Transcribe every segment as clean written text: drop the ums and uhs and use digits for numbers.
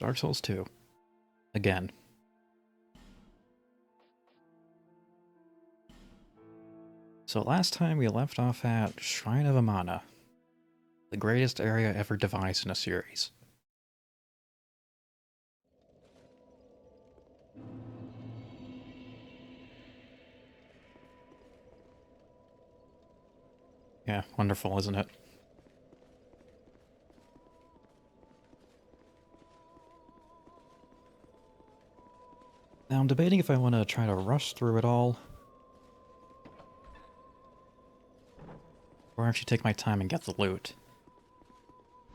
Dark Souls 2. Again. So last time we left off at Shrine of Amana, the greatest area ever devised in a series. Yeah, wonderful, isn't it? Now I'm debating if I want to try to rush through it all, or actually take my time and get the loot.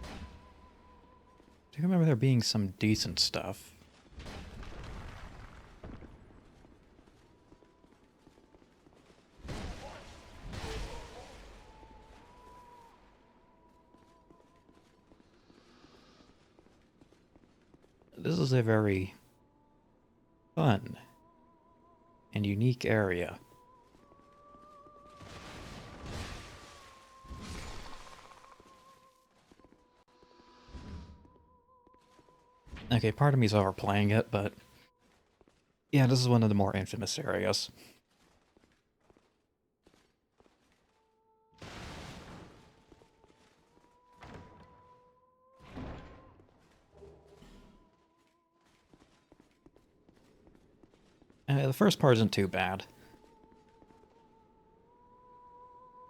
Do you remember there being some decent stuff? This is a very fun and unique area. Okay, part of me's overplaying it, but yeah, this is one of the more infamous areas. The first part isn't too bad.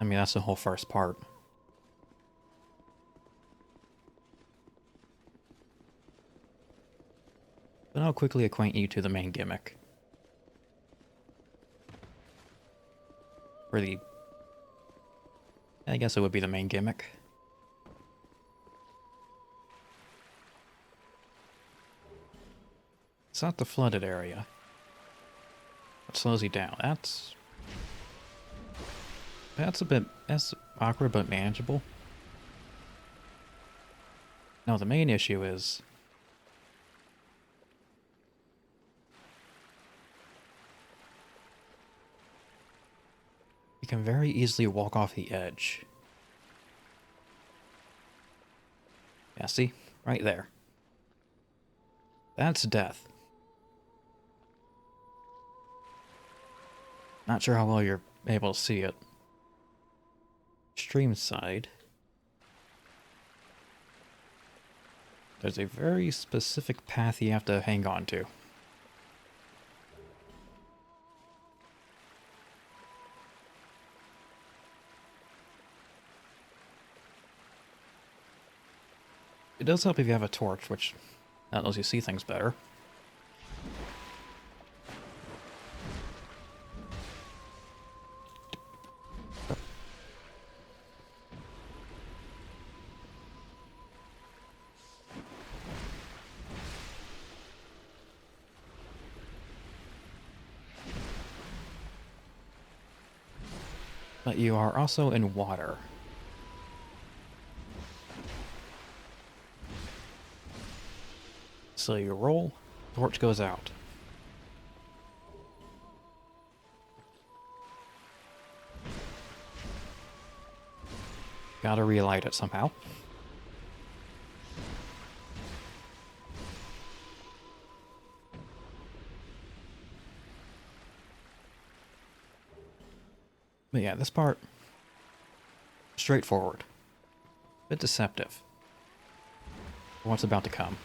I mean, that's the whole first part. But I'll quickly acquaint you to the main gimmick. Or the... I guess it would be the main gimmick. It's not the flooded area. What slows you down? That's a bit... That's awkward but manageable. No, the main issue is... you can very easily walk off the edge. Yeah, see? Right there. That's death. Not sure how well you're able to see it. Stream side. There's a very specific path you have to hang on to. It does help if you have a torch, which that lets you see things better. But you are also in water. So you roll, torch goes out. Gotta relight it somehow. But yeah, this part, straightforward. Bit deceptive. What's about to come.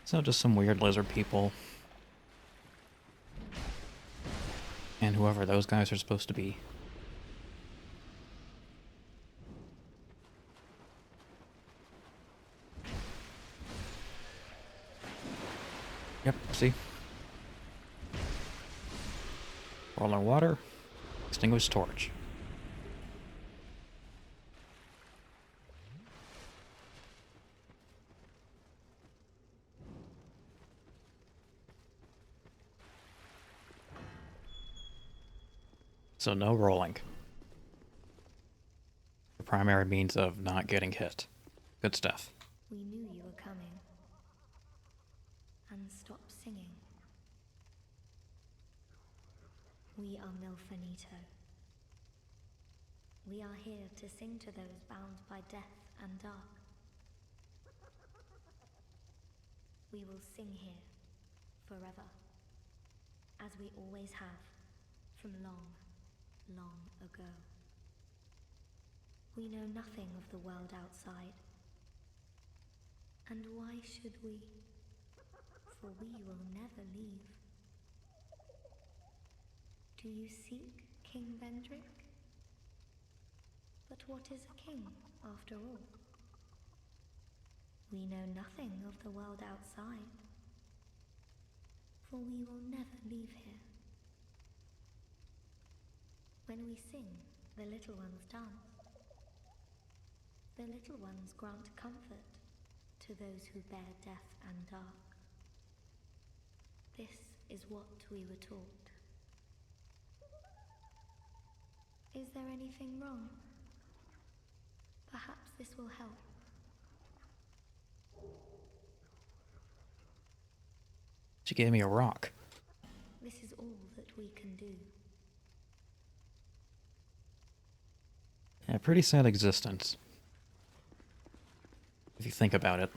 So just some weird lizard people. And whoever those guys are supposed to be. Yep, see? Roll on water, extinguish torch. So no rolling. the primary means of not getting hit. Good stuff. We knew you were coming. And stop singing. We are Milfanito. We are here to sing to those bound by death and dark. We will sing here, forever, as we always have, from long, long ago. We know nothing of the world outside. And why should we? For we will never leave. Do you seek King Vendrick? But what is a king, after all? We know nothing of the world outside, for we will never leave here. When we sing, the little ones dance. The little ones grant comfort to those who bear death and dark. This is what we were taught. Is there anything wrong? Perhaps this will help. She gave me a rock. This is all that we can do. Yeah, pretty sad existence. If you think about it.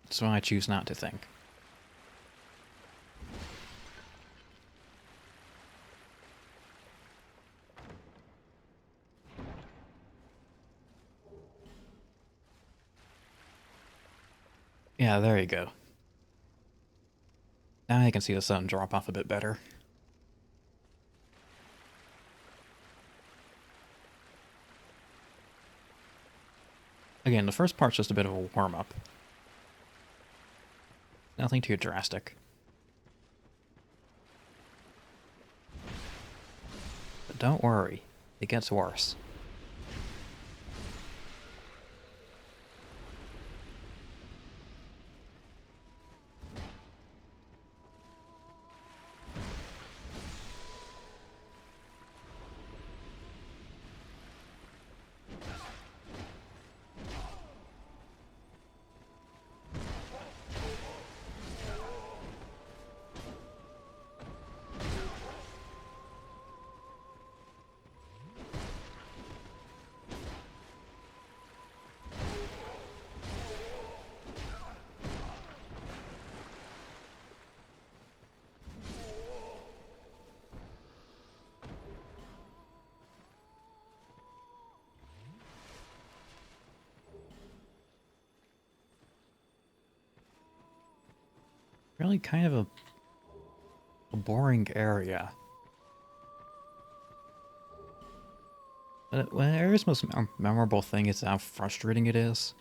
That's why I choose not to think. Yeah, there you go. Now I can see the sun drop off a bit better. Again, the first part's just a bit of a warm-up. Nothing too drastic. But don't worry, it gets worse. Really kind of a boring area. But when an area's most memorable thing is how frustrating it is,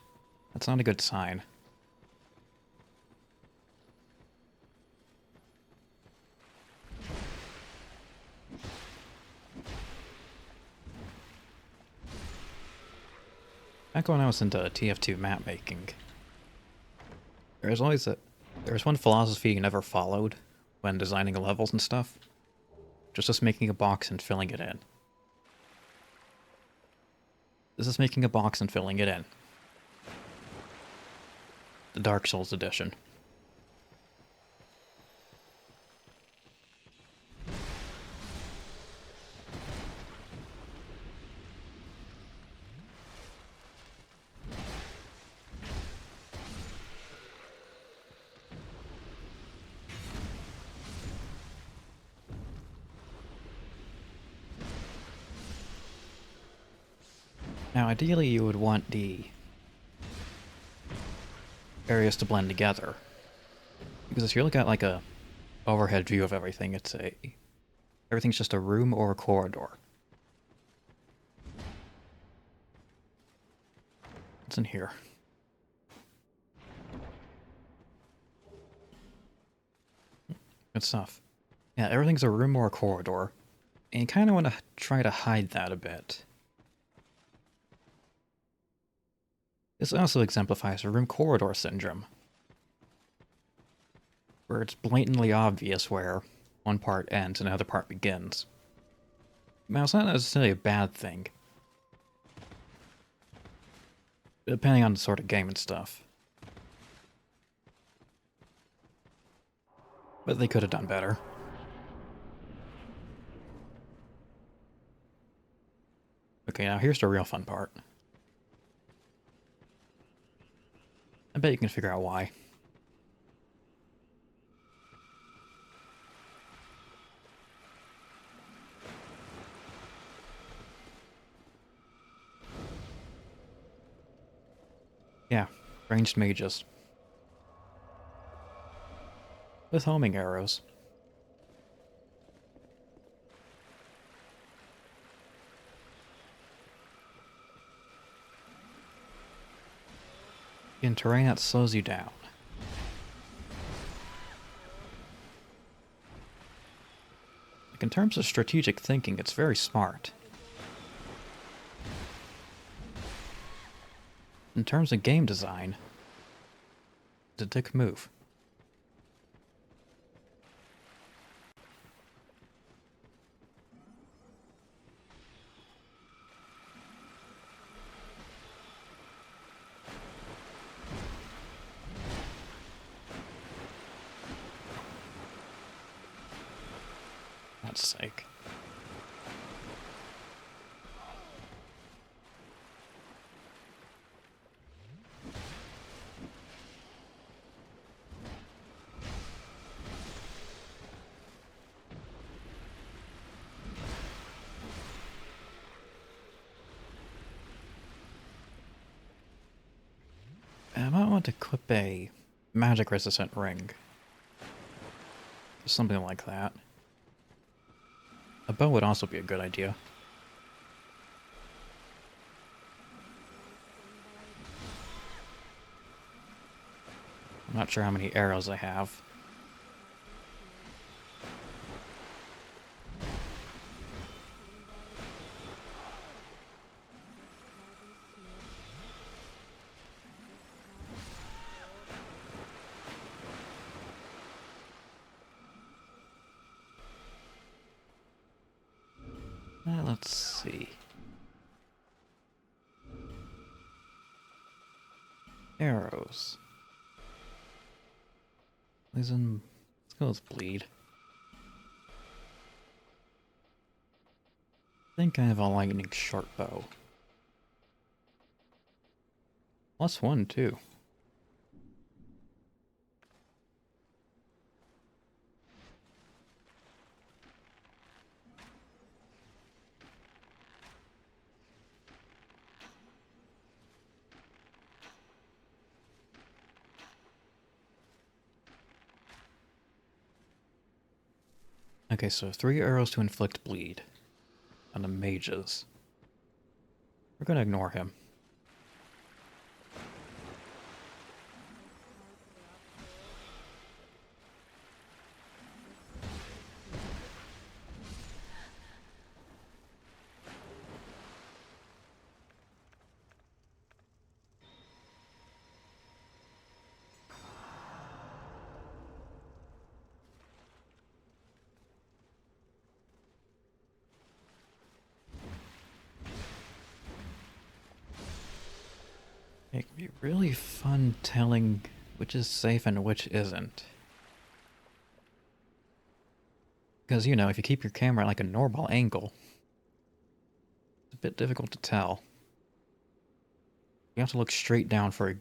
that's not a good sign. Back when I was into TF2 map making, there was one philosophy you never followed when designing levels and stuff. Just making a box and filling it in. This is making a box and filling it in. The Dark Souls edition. Now, ideally, you would want the areas to blend together. Because if you look at like a overhead view of everything, everything's just a room or a corridor. What's in here? Good stuff. Yeah, everything's a room or a corridor. And you kind of want to try to hide that a bit. This also exemplifies a room corridor syndrome, where it's blatantly obvious where one part ends and another part begins. Now, it's not necessarily a bad thing. Depending on the sort of game and stuff. But they could have done better. Okay, now here's the real fun part. I bet you can figure out why. Yeah, ranged mages. With homing arrows. In terrain that slows you down. Like in terms of strategic thinking, it's very smart. In terms of game design, it's a dick move. God's sake. I might want to equip a magic resistant ring. Something like that. A bow would also be a good idea. I'm not sure how many arrows I have. Let's see. Arrows. Poison. Let's go with bleed. I think I have a lightning short bow. +1 too. Okay, so 3 arrows to inflict bleed on the mages. We're gonna ignore him. It can be really fun telling which is safe and which isn't. Because, you know, if you keep your camera at like a normal angle, it's a bit difficult to tell. You have to look straight down for a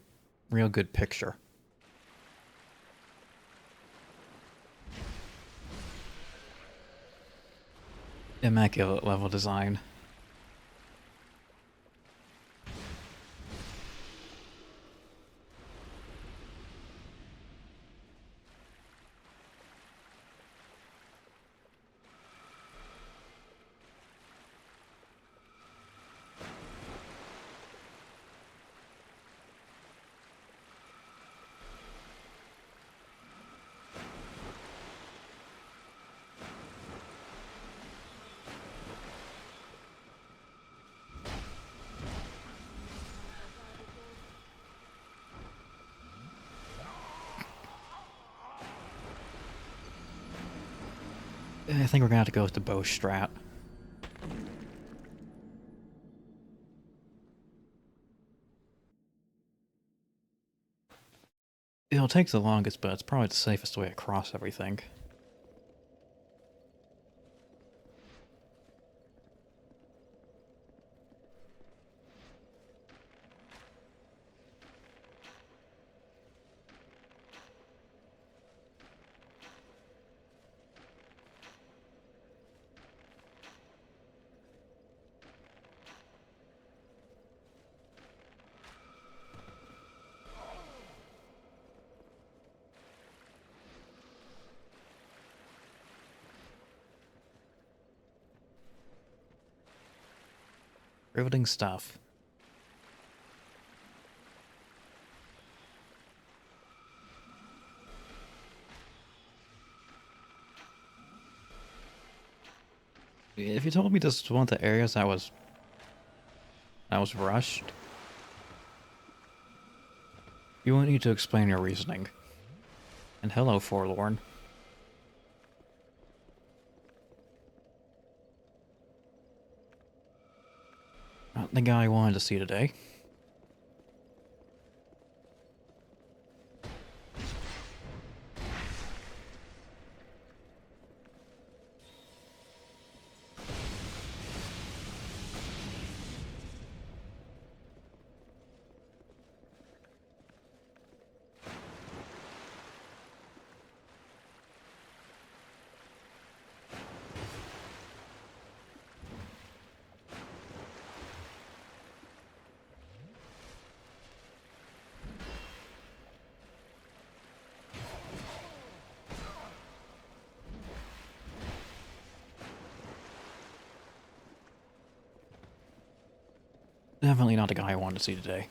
real good picture. Immaculate level design. I think we're gonna have to go with the bow strat. It'll take the longest, but it's probably the safest way across everything. Riveting stuff. If you told me this was one of the areas that was rushed, you won't need to explain your reasoning. And hello, Forlorn. Not the guy I wanted to see today. Definitely not the guy I wanted to see today.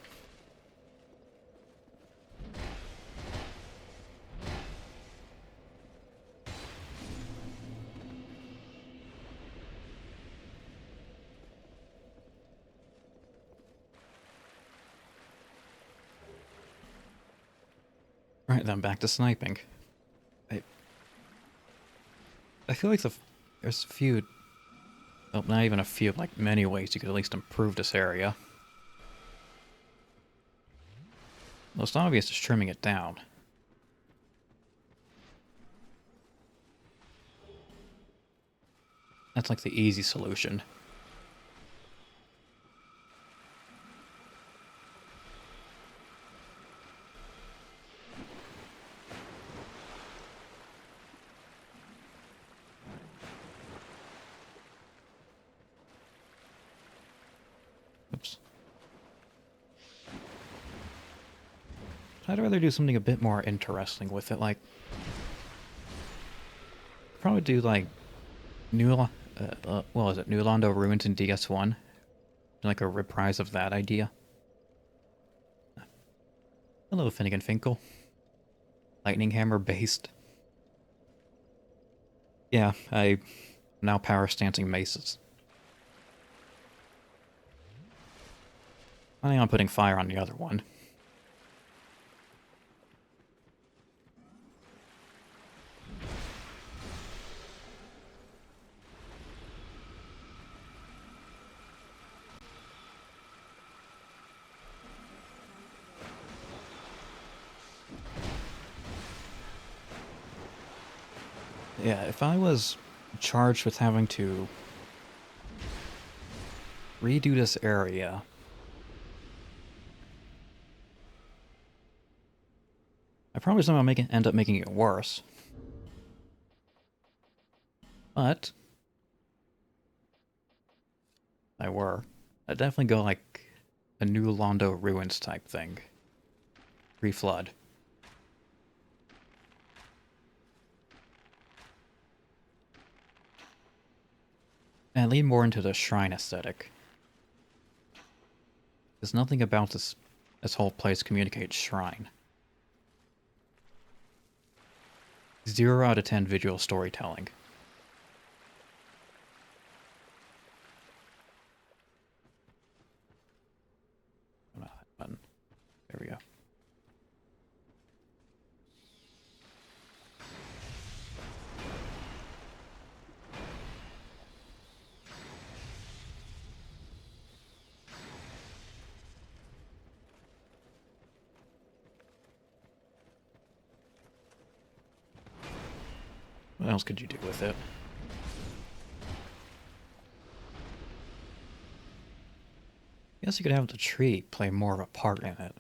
Right then, back to sniping. I feel like there's a few, well, not even a few, like many ways you could at least improve this area. Most obvious is trimming it down. That's like the easy solution. Oops. I'd rather do something a bit more interesting with it, like probably do like what was it? New Londo Ruins in DS1, like a reprise of that idea. Hello, Finnegan Finkel. Lightning Hammer based. Yeah, I'm now power stancing maces. Planning on putting fire on the other one. Yeah, if I was charged with having to redo this area, I probably somehow end up making it worse. But if I were, I'd definitely go like a new Londo Ruins type thing. Pre-flood. And lean more into the shrine aesthetic. Because nothing about this whole place communicates shrine. 0 out of 10 visual storytelling. Button. There we go. What else could you do with it? I guess you could have the tree play more of a part in it.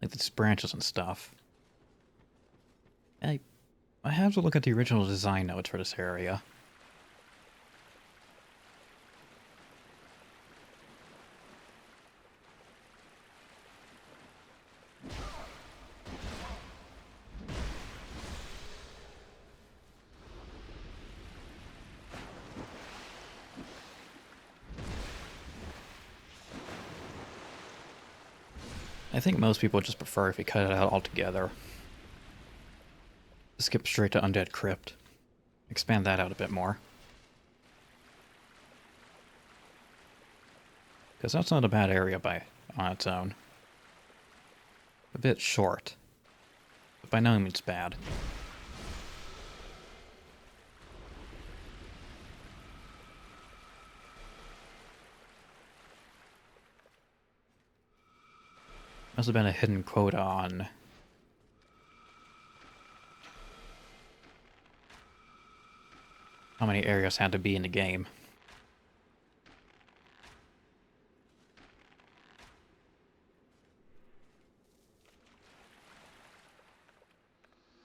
Like its branches and stuff. I have to look at the original design notes for this area. I think most people just prefer if you cut it out altogether. Skip straight to Undead Crypt. Expand that out a bit more. Because that's not a bad area on its own. A bit short, but by no means bad. Must have been a hidden quota on how many areas had to be in the game.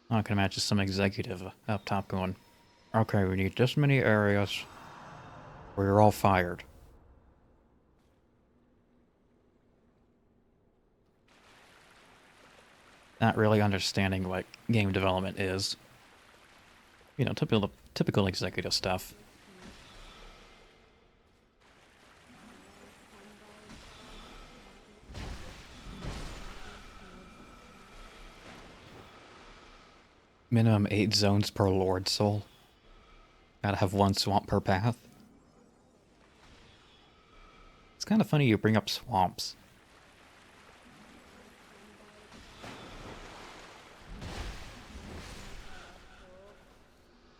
I can imagine some executive up top going, okay, we need this many areas where you're all fired. Not really understanding what game development is. You know, typical executive stuff. Minimum 8 zones per Lord Soul. Gotta have 1 swamp per path. It's kind of funny you bring up swamps.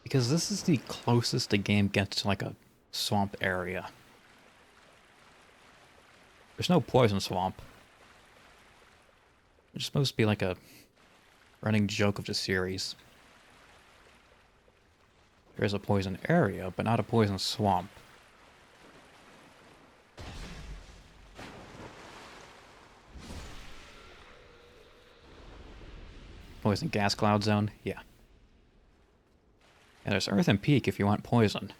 Because this is the closest the game gets to like a swamp area. There's no poison swamp. It's supposed to be like a running joke of the series. There's a poison area, but not a poison swamp. Poison gas cloud zone? Yeah. And there's Earthen Peak if you want poison.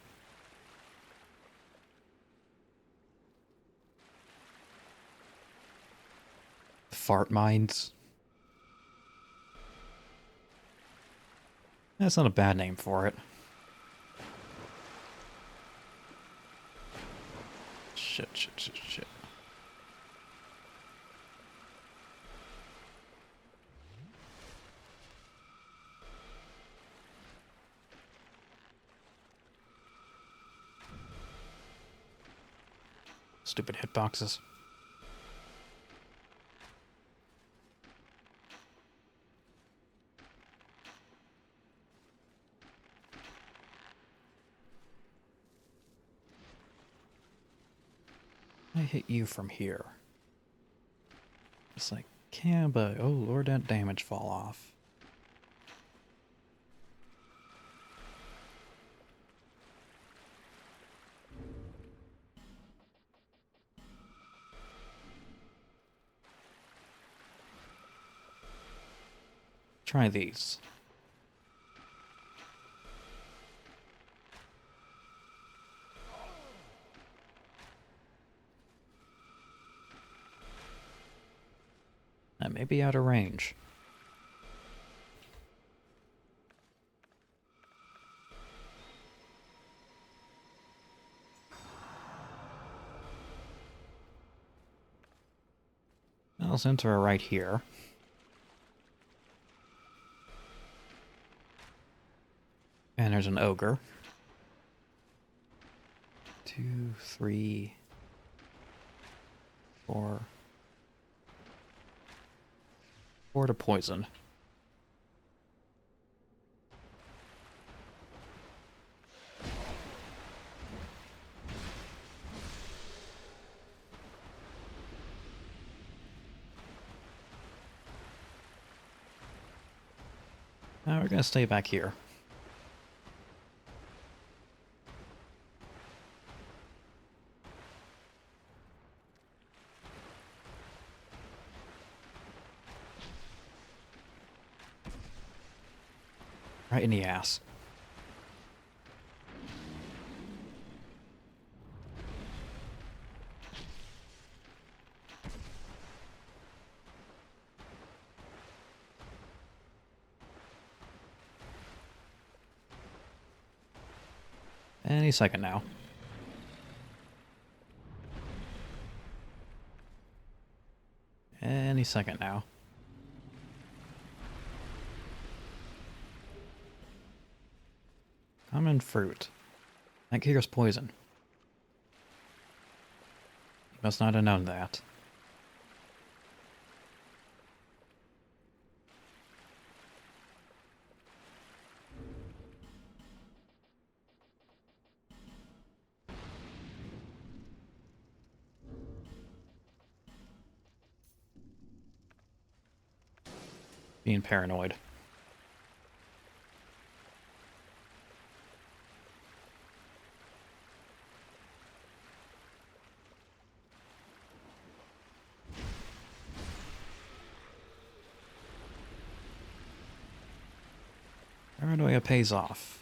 Fart mines? That's not a bad name for it. Shit. Stupid hitboxes. I hit you from here. It's like, yeah, but oh lord, that damage fall off. Try these. That may be out of range. I'll enter right here. And there's an ogre. 2, 3, 4. 4 to poison. Now we're gonna stay back here. Right in the ass. Any second now. Any second now. Common fruit. That cures poison. You must not have known that. Being paranoid. Paranoia pays off.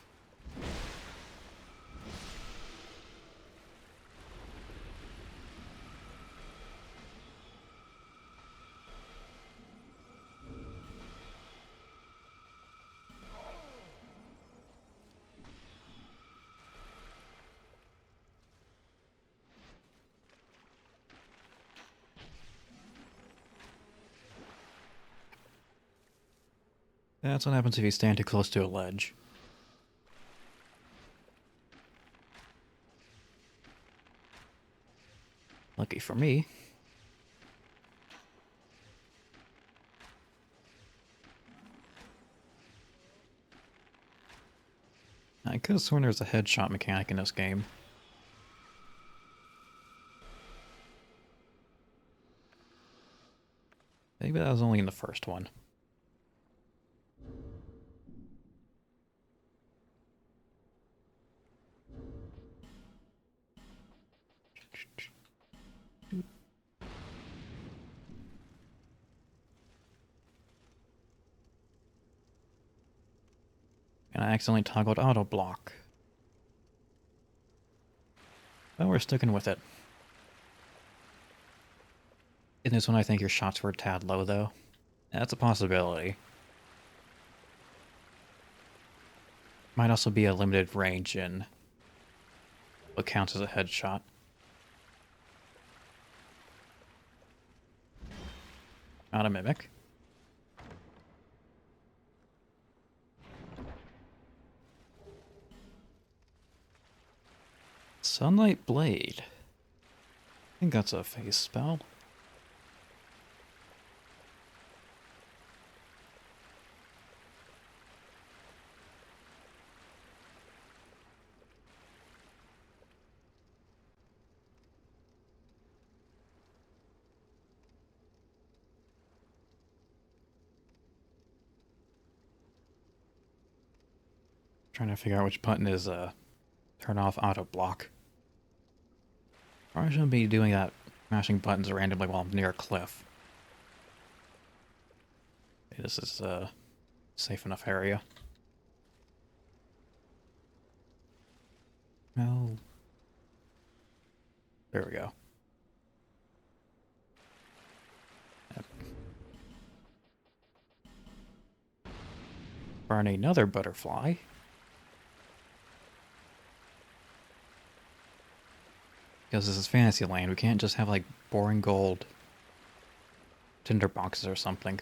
That's what happens if you stand too close to a ledge. Lucky for me. I could have sworn there was a headshot mechanic in this game. Maybe that was only in the first one. And I accidentally toggled auto block. But we're sticking with it. In this one, I think your shots were a tad low, though. That's a possibility. Might also be a limited range in what counts as a headshot. Not a mimic. Sunlight Blade. I think that's a phase spell. Trying to figure out which button is turn off auto block. Probably shouldn't be doing that, mashing buttons randomly while I'm near a cliff. Okay, this is a safe enough area. Well, there we go. Yep. Burn another butterfly. Because this is Fantasyland, we can't just have like boring gold tinder boxes or something.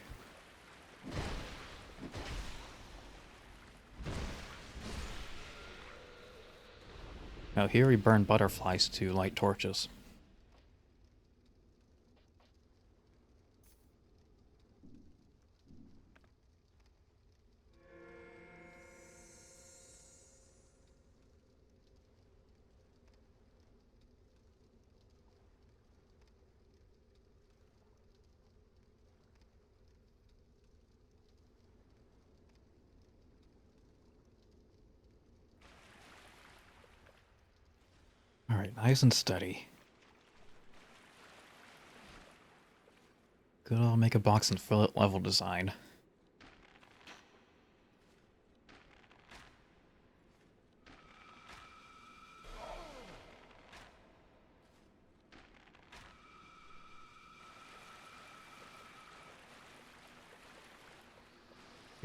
Now here we burn butterflies to light torches. Alright, nice and steady. Good old make a box and fill it level design.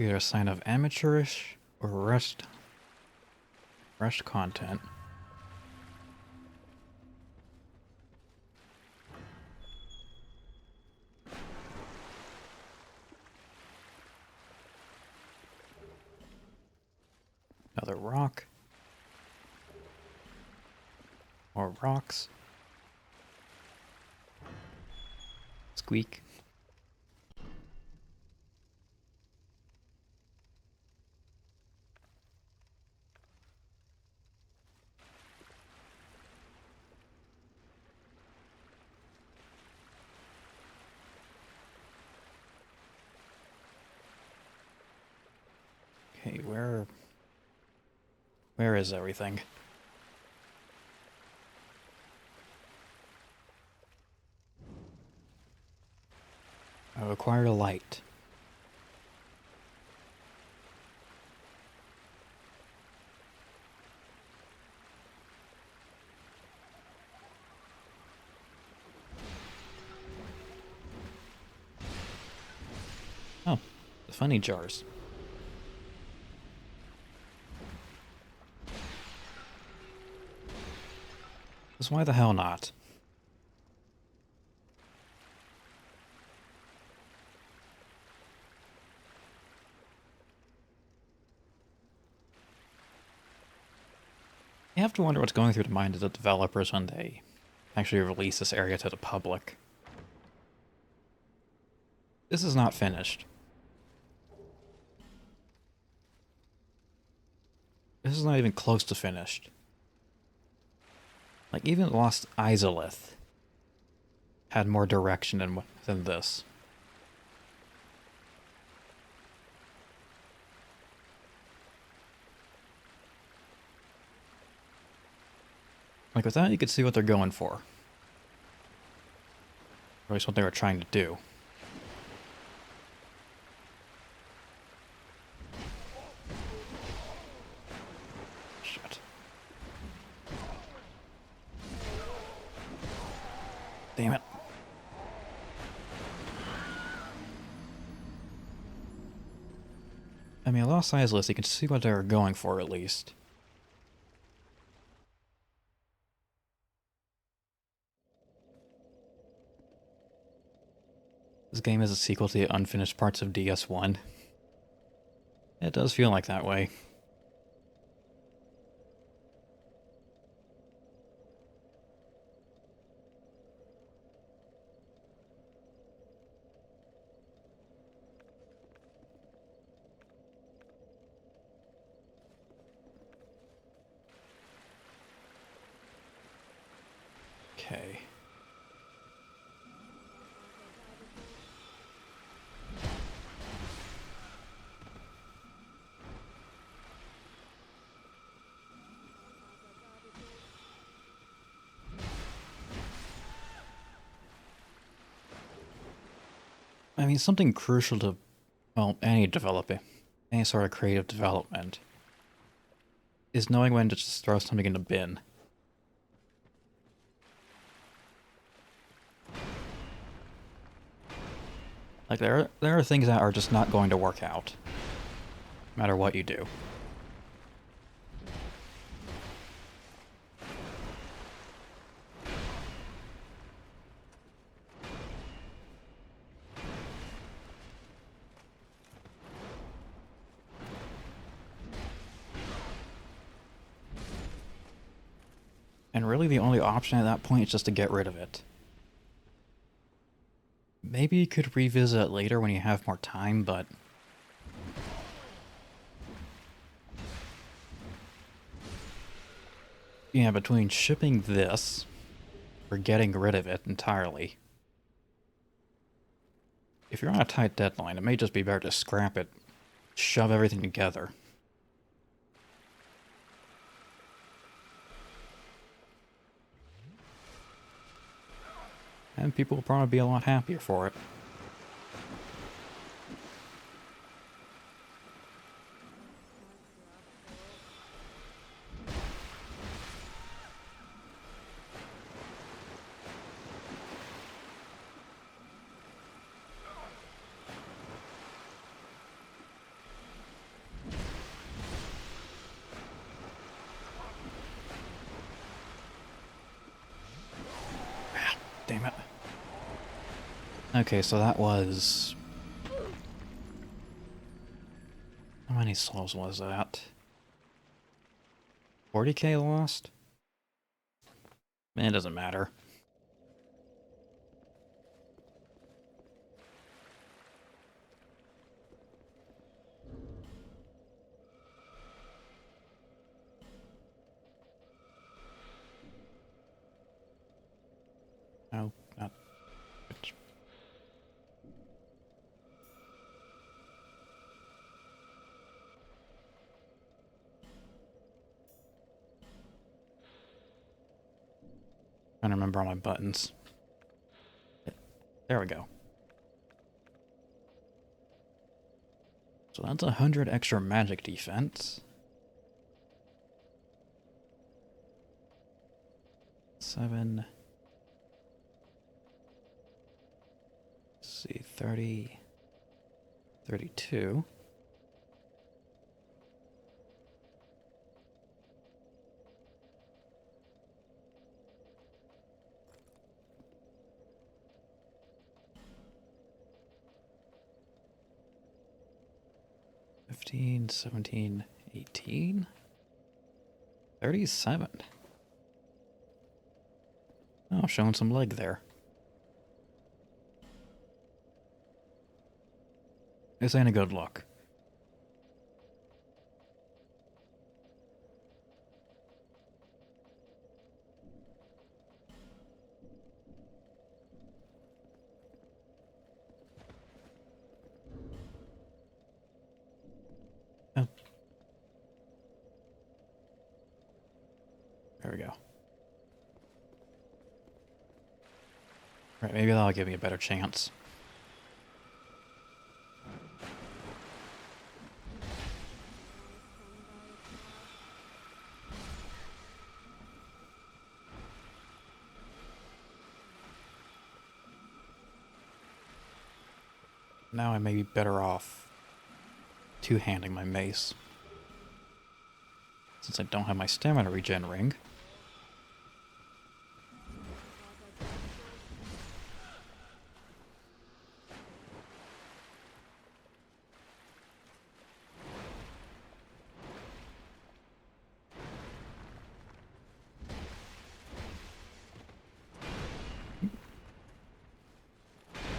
Either a sign of amateurish or rushed content. Another rock. More rocks. Squeak. Okay, where is everything? I require light. Oh, the funny jars. Because why the hell not? You have to wonder what's going through the mind of the developers when they actually release this area to the public. This is not finished. This is not even close to finished. Like, even Lost Izalith had more direction than this. Like, with that, you could see what they're going for. Or at least what they were trying to do. Shit. Damn it. I mean, Lost Izalith, you can see what they were going for, at least. This game is a sequel to the unfinished parts of DS1. It does feel like that way. Okay. I mean, something crucial to, well, any sort of creative development, is knowing when to just throw something in the bin. Like, there are things that are just not going to work out, no matter what you do. And really the only option at that point is just to get rid of it. Maybe you could revisit it later when you have more time, but... yeah, between shipping this, or getting rid of it entirely... if you're on a tight deadline, it may just be better to scrap it, shove everything together. And people will probably be a lot happier for it. damn it. Okay, so that was... How many souls was that? 40k lost? It doesn't matter. No, not... Trying to remember all my buttons. There we go. So that's 100 extra magic defense. 7. Let's see, 30. 32. $15, 17, 18, 37. Oh, showing some leg there. This ain't a good look. Oh. There we go. Right, maybe that'll give me a better chance. Now I may be better off two-handing my mace, since I don't have my stamina regen ring.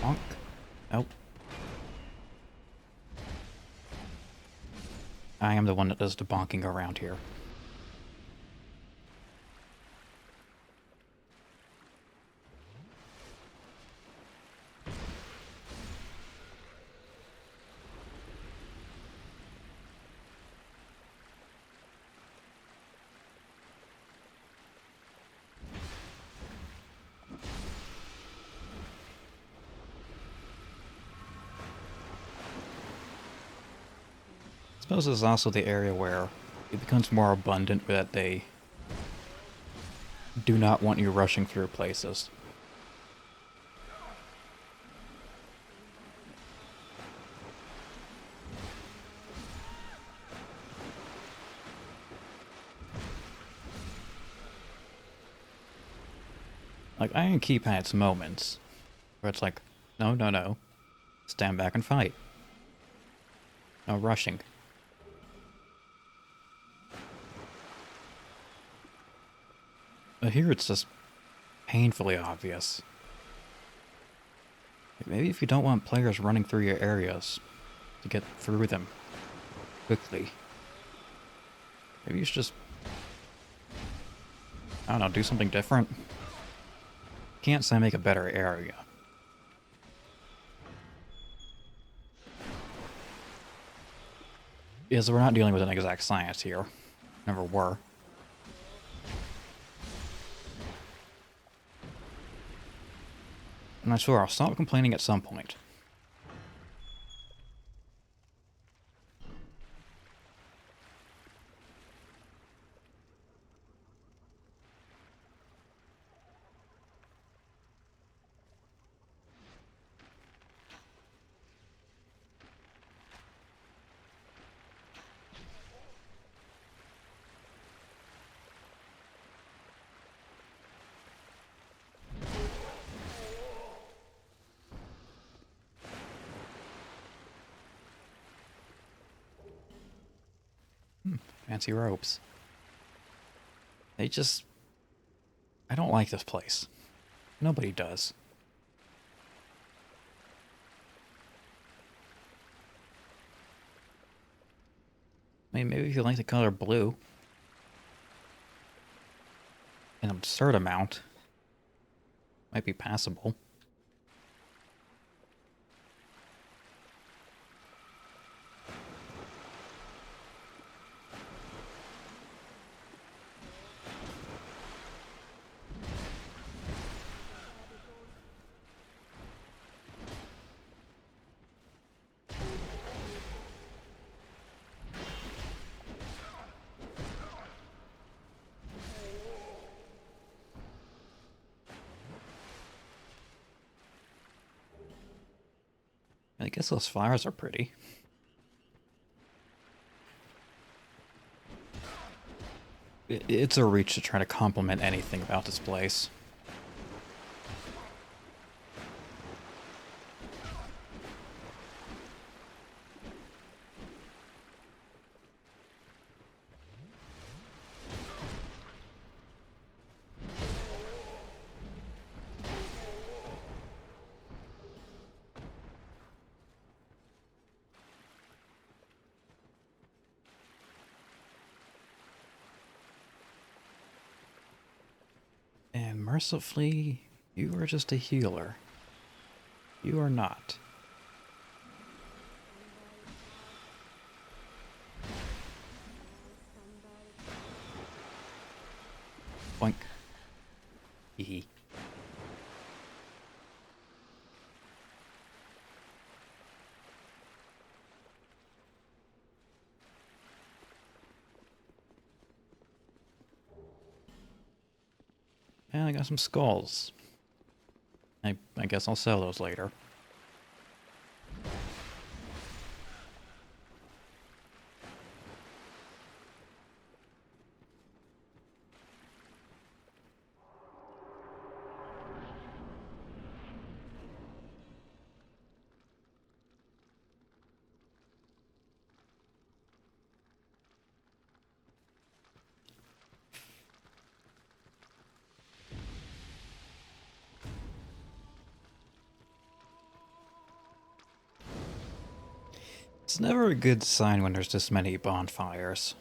Bonk. Nope. I am the one that does the bonking around here. I suppose this is also the area where it becomes more abundant that they do not want you rushing through places. Like, I can keep at its moments where it's like, no, no, no, stand back and fight. No rushing. But here it's just painfully obvious. Maybe if you don't want players running through your areas to get through them quickly, maybe you should just, I don't know, do something different. Can't say make a better area. Because we're not dealing with an exact science here. Never were. And I swear I'll stop complaining at some point. Fancy robes. They just... I don't like this place. Nobody does. I mean, maybe if you like the color blue. An absurd amount. Might be passable. I guess those flowers are pretty. It's a reach to try to compliment anything about this place. And mercifully, you are just a healer. You are not. Boink. Hee. And I got some skulls. I guess I'll sell those later. It's never a good sign when there's this many bonfires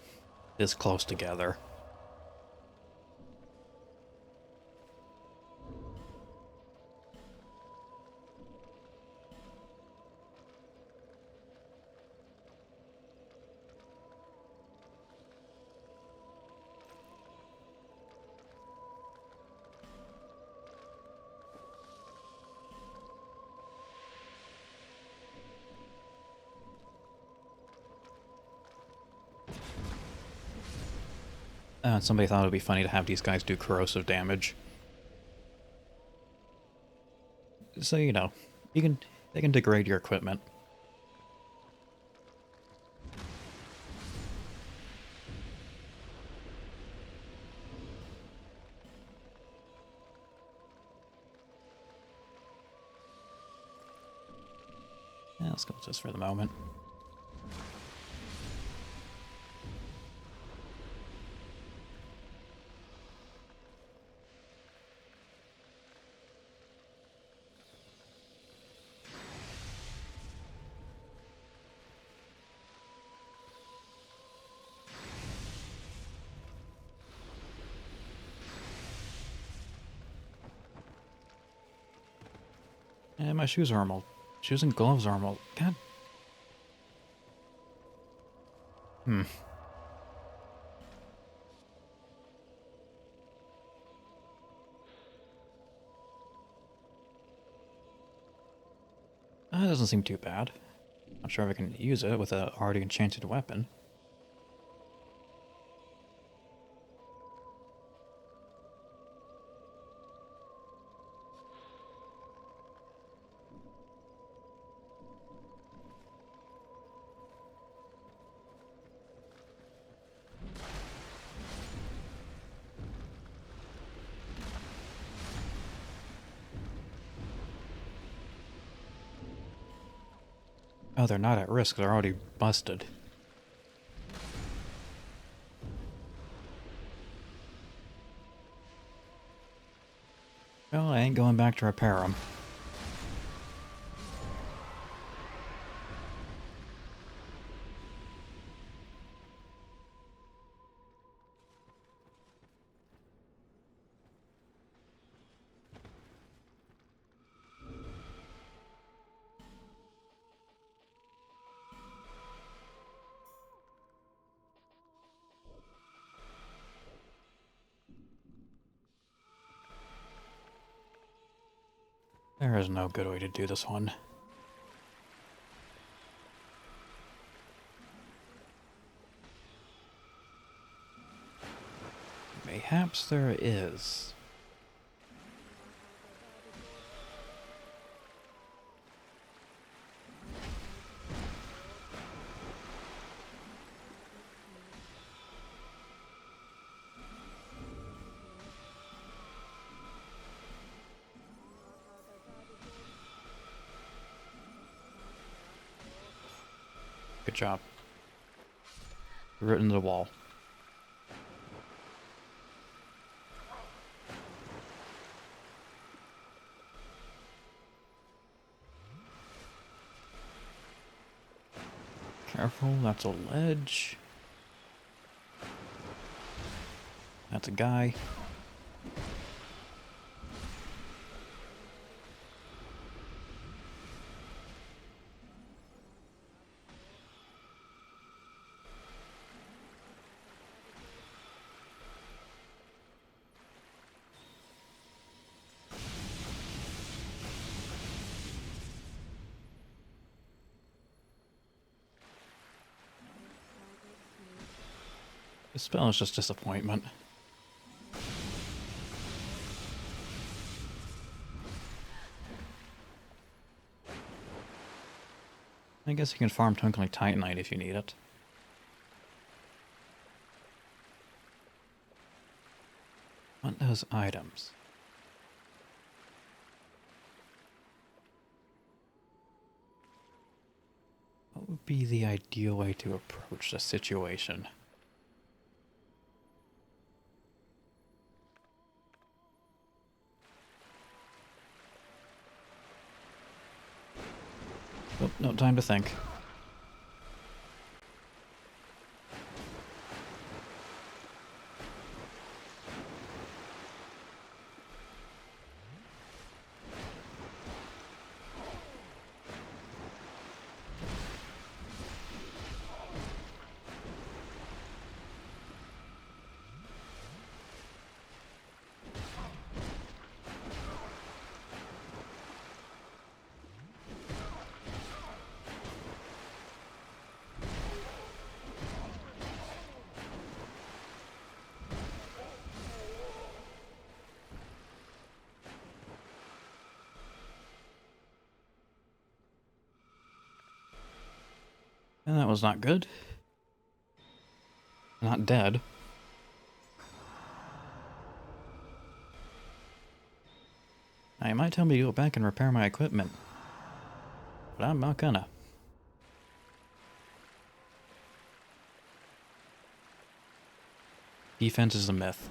this close together. Somebody thought it would be funny to have these guys do corrosive damage. So, you know, they can degrade your equipment. Yeah, let's go with this for the moment. And my shoes are almost... Shoes and gloves are almost... God. That doesn't seem too bad. Not sure if I can use it with a already enchanted weapon. Oh, they're not at risk. They're already busted. ain't going back to repair them. There is no good way to do this one. Mayhaps there is. Good job. Written the wall. Careful, that's a ledge. That's a guy. This spell is just disappointment. I guess you can farm Twinkling Titanite if you need it. Want those items. What would be the ideal way to approach the situation? Oh, no time to think. And that was not good. Not dead. Now, you might tell me to go back and repair my equipment, but I'm not gonna. Defense is a myth.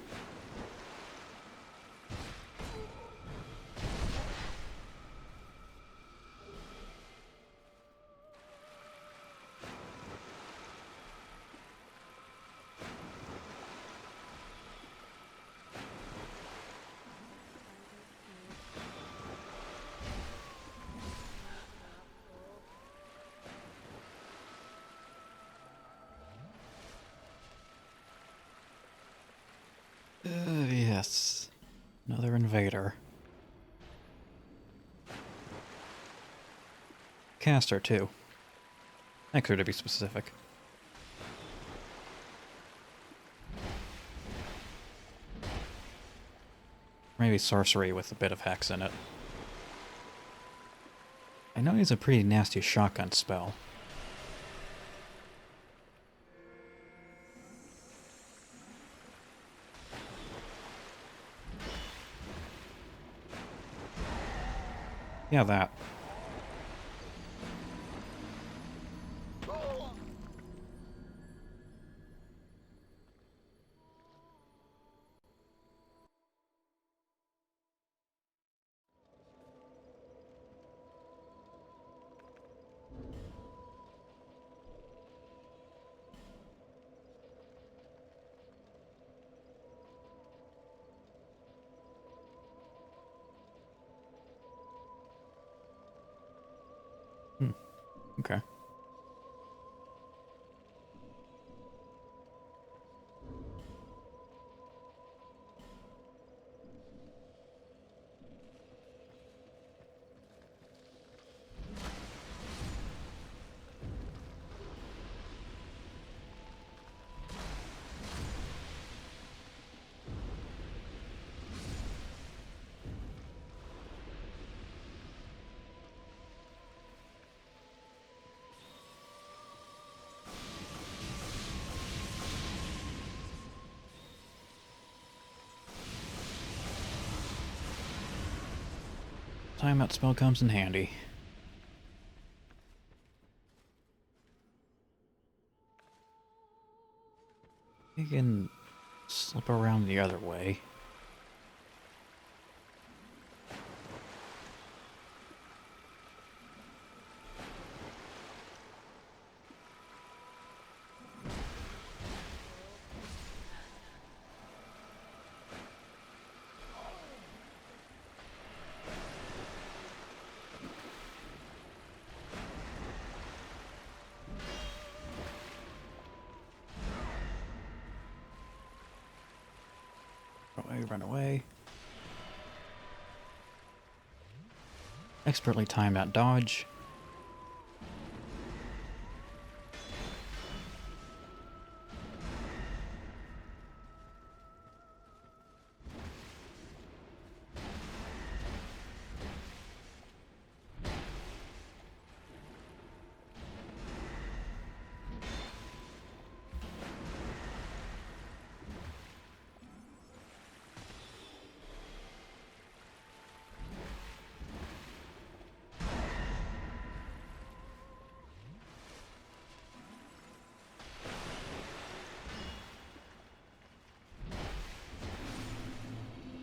Yes. Another invader. Caster, too. Hexer, to be specific. Maybe sorcery with a bit of hex in it. I know he's a pretty nasty shotgun spell. Yeah, that. Hmm. Okay. Timeout spell comes in handy. You can slip around the other way. Run away, run away. Expertly timed out dodge.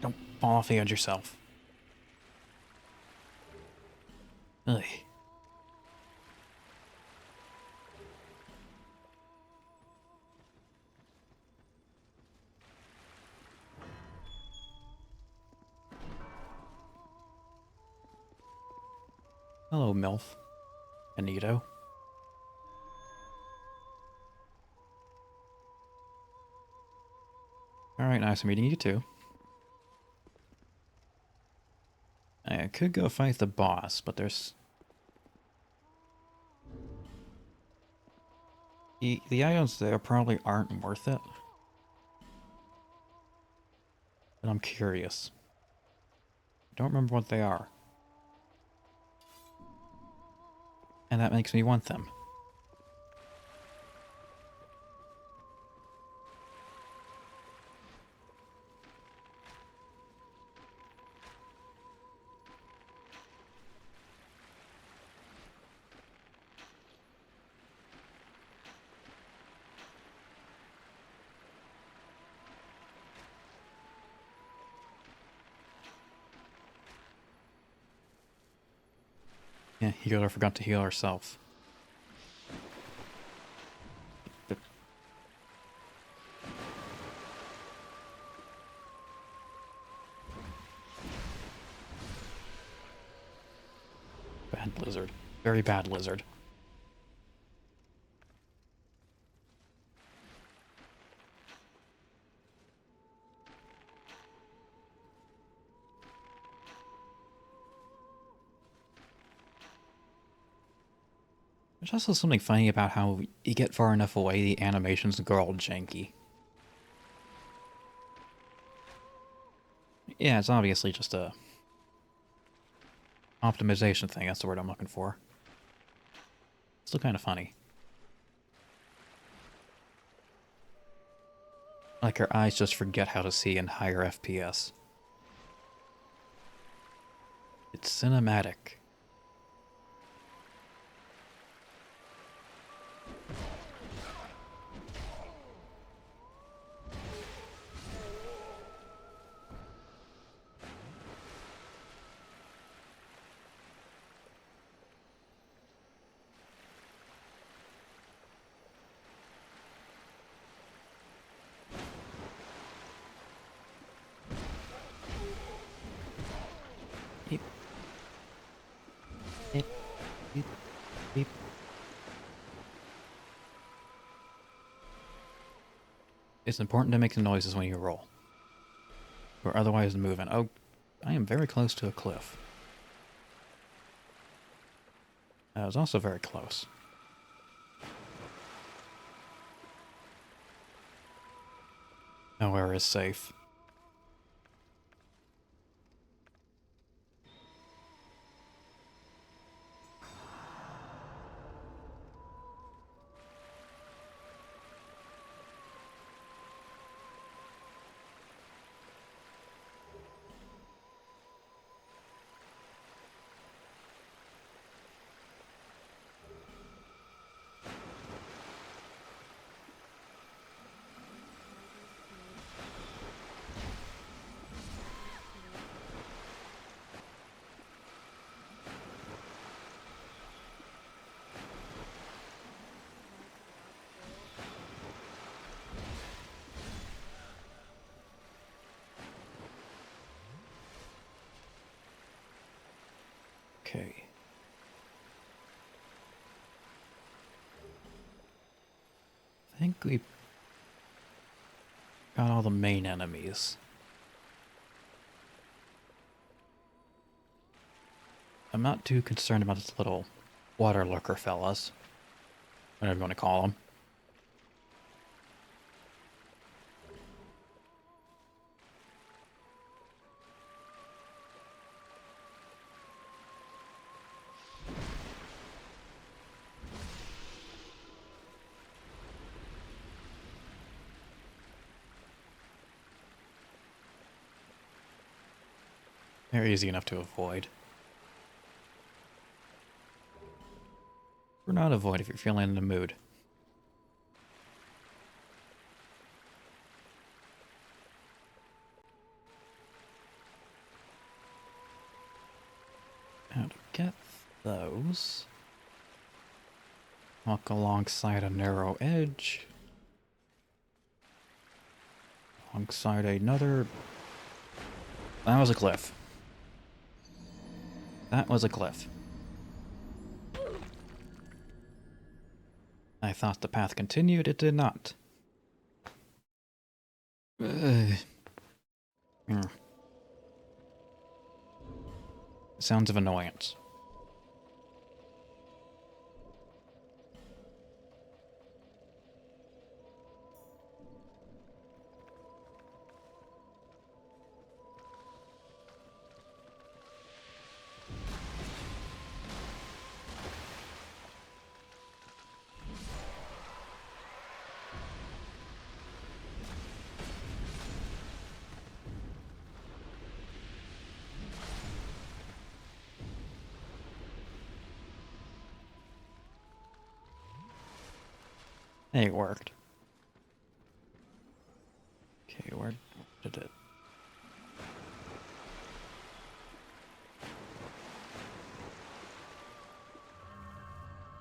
Don't fall off the edge yourself. Ugh. Hello, MILF. Benito. Alright, nice meeting you too. I could go fight the boss, but there's... The items there probably aren't worth it. But I'm curious. I don't remember what they are. And that makes me want them. Yeah, Healer forgot to heal herself. Bad lizard. Very bad lizard. There's also something funny about how you get far enough away, the animations go all janky. Yeah, it's obviously just a optimization thing, that's the word I'm looking for. Still kind of funny. Like her eyes just forget how to see in higher FPS. It's cinematic. It, it, Beep. It's important to make the noises when you roll, or otherwise moving. Oh, I am very close to a cliff. That was also very close. Nowhere is safe. Okay. I think we got all the main enemies. I'm not too concerned about this little water lurker fellas. Whatever you want to call them. They're easy enough to avoid. Or not avoid if you're feeling in the mood. How to get those. Walk alongside a narrow edge. Alongside another... That was a cliff. That was a cliff. I thought the path continued, it did not. Sounds of annoyance. It worked. Okay, where did it?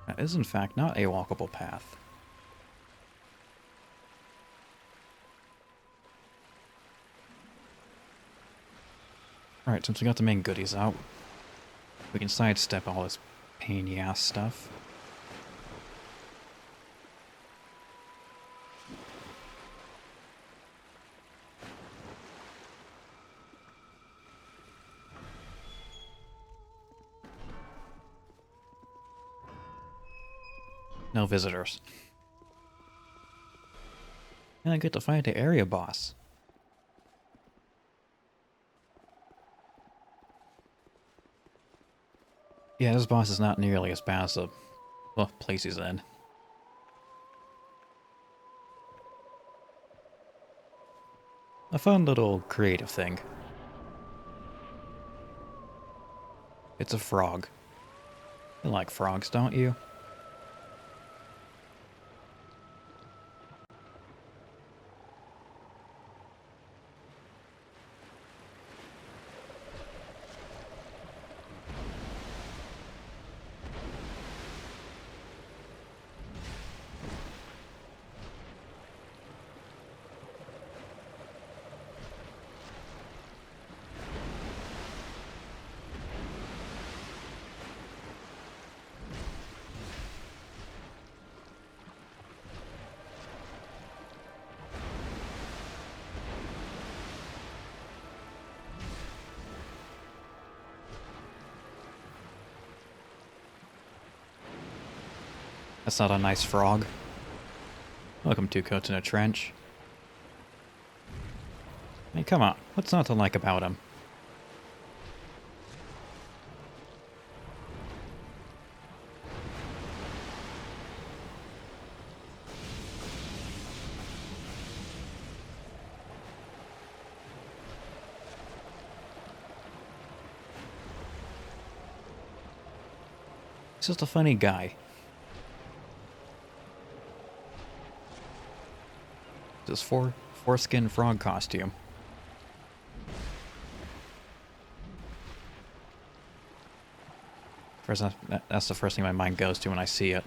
That is in fact not a walkable path. Alright, since we got the main goodies out, we can sidestep all this pain-in-the-ass stuff. No visitors. And I get to fight the area boss. Yeah, this boss is not nearly as bad as the place he's in. A fun little creative thing. It's a frog. You like frogs, don't you? That's not a nice frog. Welcome to Coats in a Trench. I mean, come on. What's not to like about him? He's just a funny guy. This foreskin frog costume. First, that's the first thing my mind goes to when I see it.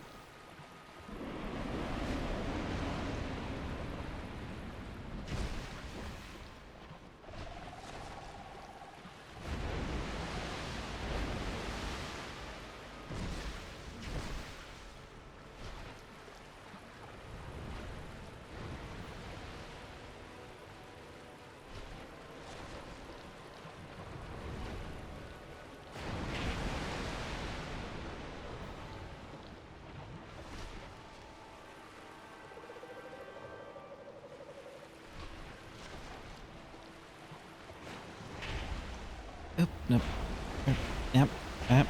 Oop, nope. Yep, yep.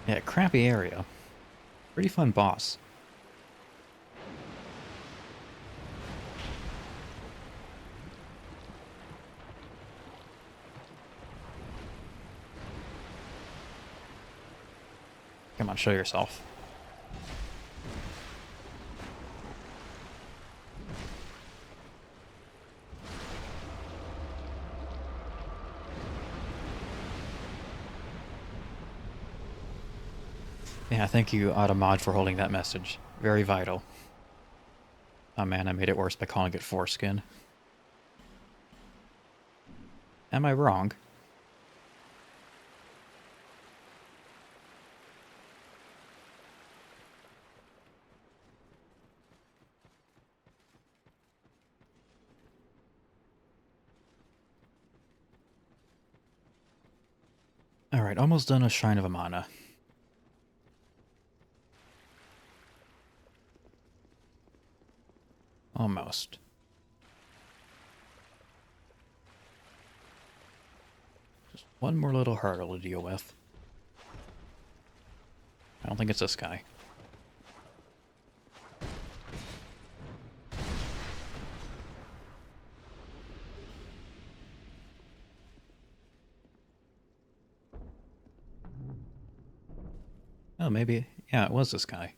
Yeah, crappy area. Pretty fun boss. Come on, show yourself. Yeah, thank you, Automod, for holding that message. Very vital. Oh man, I made it worse by calling it foreskin. Am I wrong? Alright, almost done with Shrine of Amana. Almost. Just one more little hurdle to deal with. I don't think it's this guy. Oh, maybe... yeah, it was this guy.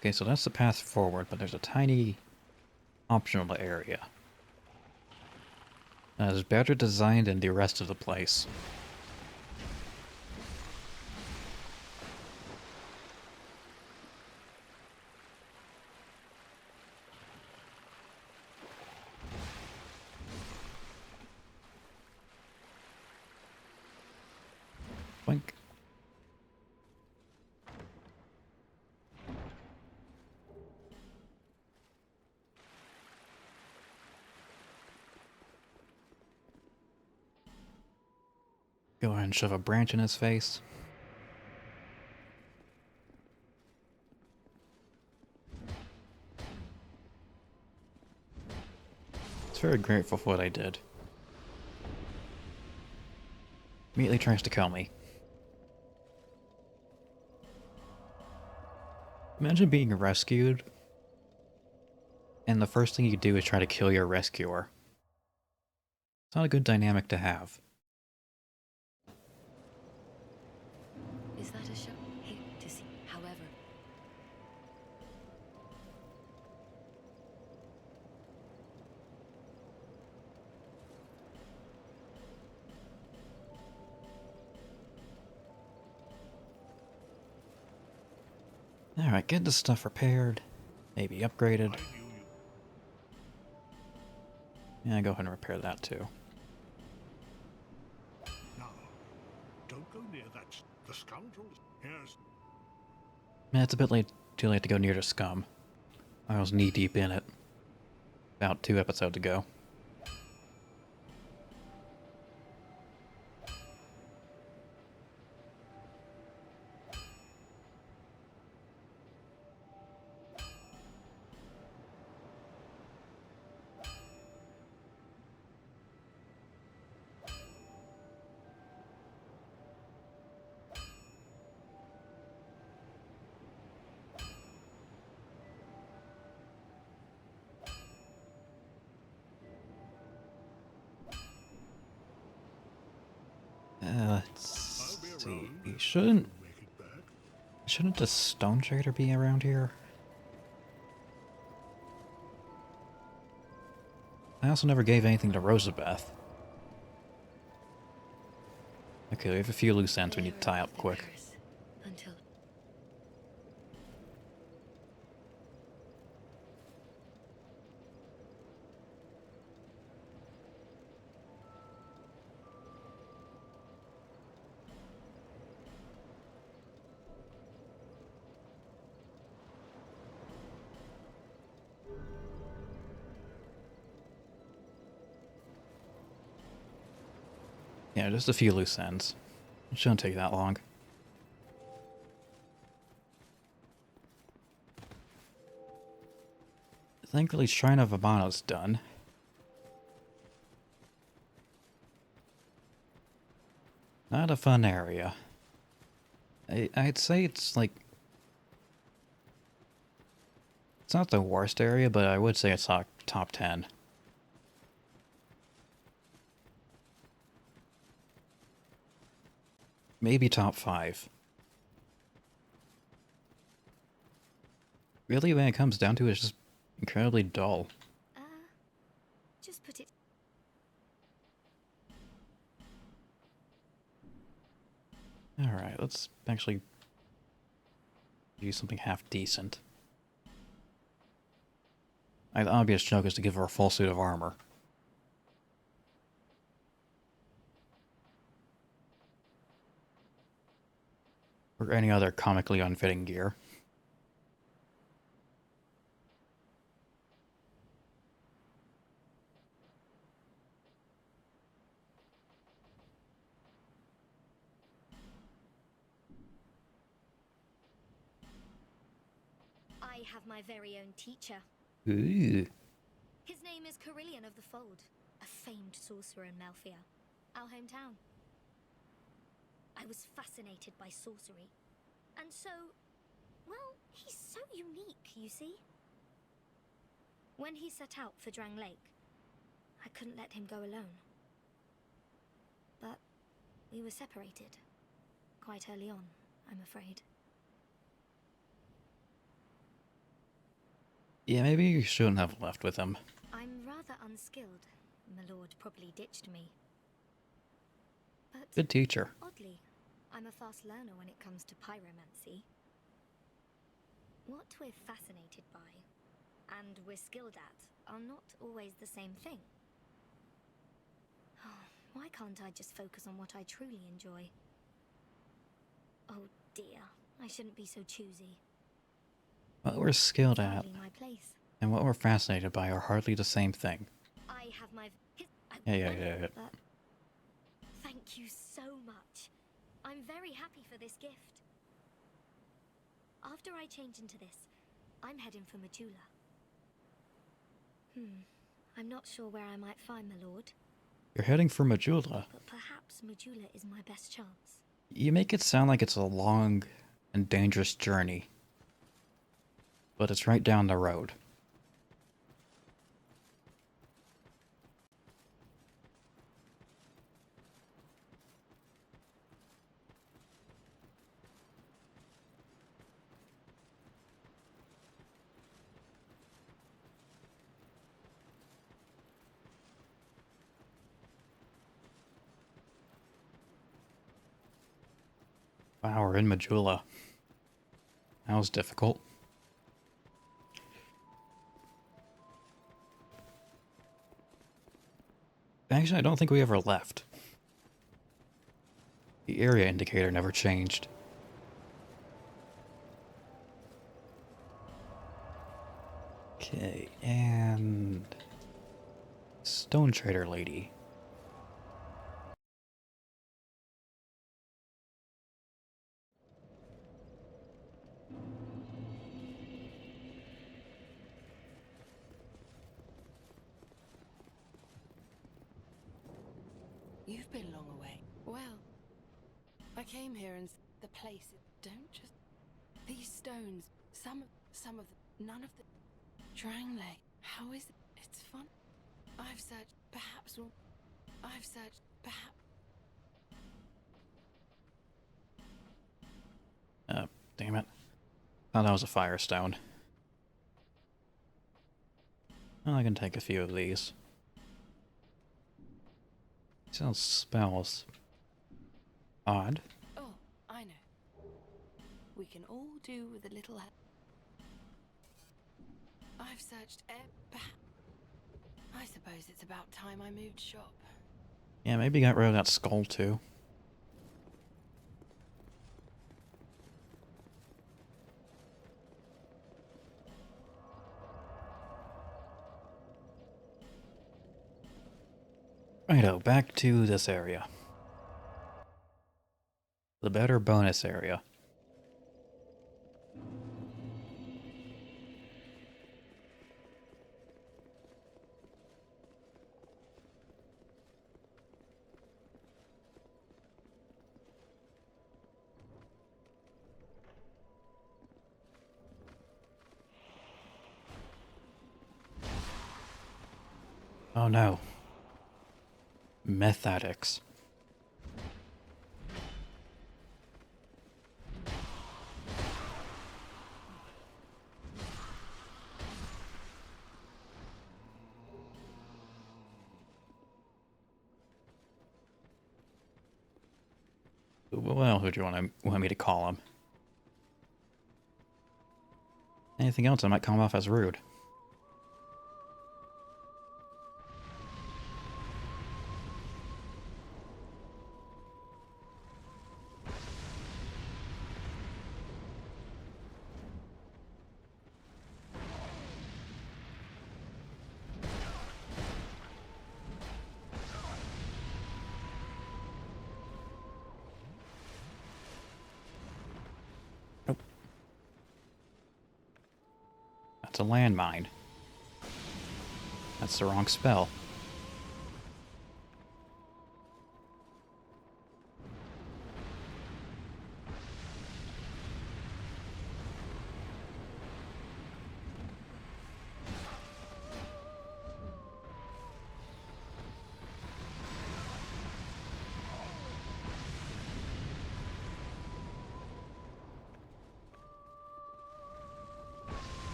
Okay, so that's the path forward, but there's a tiny optional area that is better designed than the rest of the place. Boink. Go ahead and shove a branch in his face. It's very grateful for what I did. Immediately tries to kill me. Imagine being rescued, and the first thing you do is try to kill your rescuer. It's not a good dynamic to have. Is that a show? Here to see. However, Alright, get this stuff repaired. Maybe upgraded. Yeah, go ahead and repair that too. Now, don't go near that. The scoundrels. Here's Man, it's a bit too late to go near the scum. I was knee deep in it. About 2 episodes ago. Shouldn't Make it back. shouldn't the Stone Trader be around here? I also never gave anything to Rosabeth. Okay, we have a few loose ends we need to tie up quick. Until Yeah, just a few loose ends. It shouldn't take that long. Thankfully, Shrine of Abano's done. Not a fun area. I'd say it's like... It's not the worst area, but I would say it's like top 10. Maybe top 5. Really, when it comes down to it, it's just incredibly dull. Just put it. Alright, let's actually do something half decent. The obvious joke is to give her a full suit of armor. Or any other comically unfitting gear. I have my very own teacher. Ooh. His name is Carillion of the Fold, a famed sorcerer in Melfia, our hometown. I was fascinated by sorcery, and so, well, he's so unique, you see. When he set out for Drang Lake, I couldn't let him go alone. But we were separated, quite early on, I'm afraid. Yeah, maybe you shouldn't have left with him. I'm rather unskilled. My lord probably ditched me. But Good teacher. oddly, I'm a fast learner when it comes to pyromancy. What we're fascinated by, and we're skilled at, are not always the same thing. Why can't I just focus on what I truly enjoy? Oh dear, I shouldn't be so choosy. What we're skilled at Hardly my place. and what we're fascinated by are hardly the same thing. I have my... Yeah. But thank you so much. I'm very happy for this gift. After I change into this, I'm heading for Majula. I'm not sure where I might find my lord, You're heading for Majula. but perhaps Majula is my best chance. You make it sound like it's a long and dangerous journey. But it's right down the road. Wow, we're in Majula. That was difficult. Actually, I don't think we ever left. The area indicator never changed. Okay, and... Stone Trader Lady. you've been long away. Well, I came here and the place. Don't just these stones. Some of the, none of the Drang Lake. How is it? It's fun. I've searched. Perhaps. I've searched. Perhaps. thought that was a firestone. Well, I can take a few of these. Sounds spells. Odd. Oh, I know. We can all do with a little help. I've searched I suppose it's about time I moved shop. Yeah, maybe got rid of that skull too. Righto, back to this area. The better bonus area. Oh no. Meth addicts. Well, who do you want me to call him? Anything else that might come off as rude. Nope. That's a landmine. That's the wrong spell.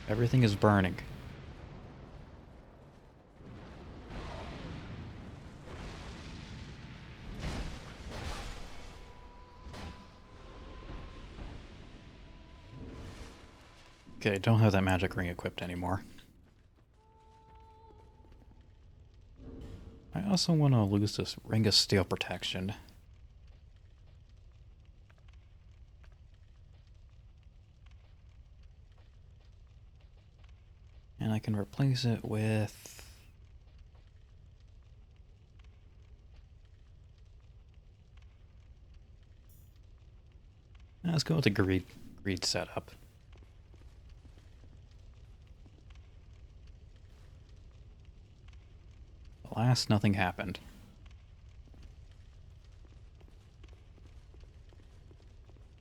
Everything is burning. Okay, don't have that magic ring equipped anymore. I also want to lose this ring of steel protection. And I can replace it with... Let's go with the greed setup. Alas, nothing happened.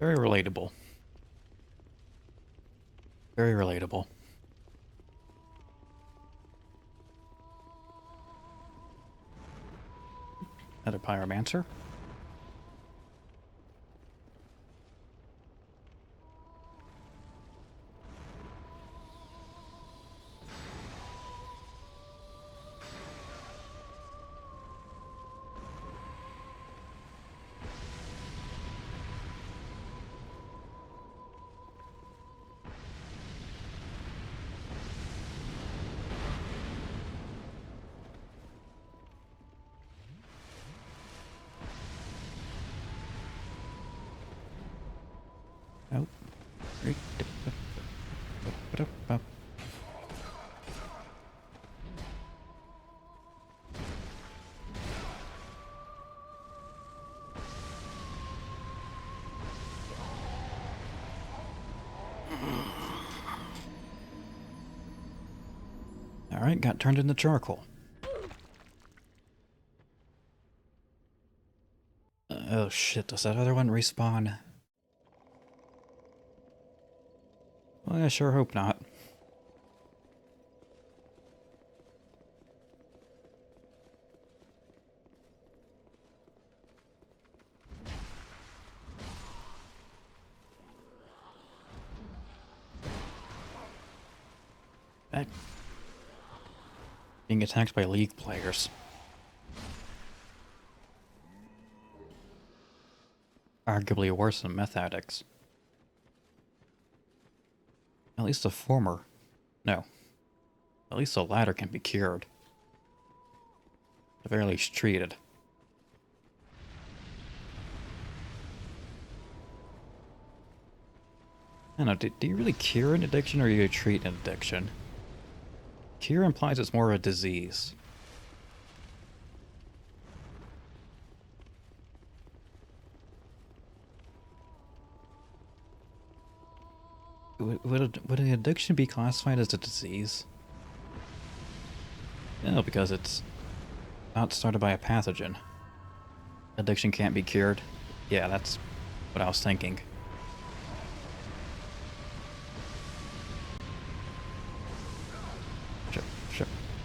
Very relatable. Very relatable. Another pyromancer? Nope. Alright, got turned into charcoal. Oh shit, does that other one respawn? Well, I sure hope not. Being attacked by League players. Arguably worse than meth addicts. At least the former. No. At least the latter can be cured. At the very least treated. I don't know, do you really cure an addiction or do you treat an addiction? Cure implies it's more of a disease. Would an addiction be classified as a disease? No, because it's not started by a pathogen. Addiction can't be cured. Yeah, that's what I was thinking.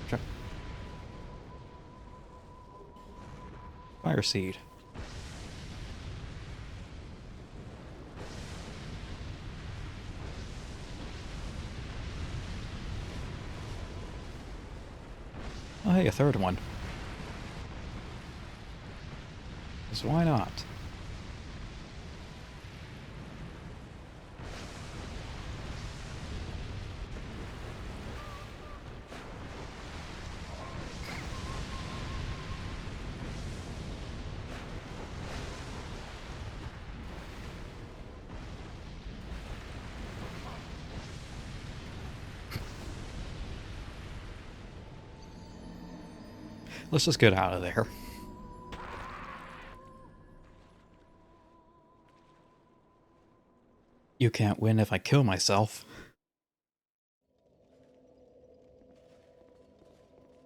Sure. Fire seed. Oh, hey, a third one. 'Cause why not? Let's just get out of there. You can't win if I kill myself.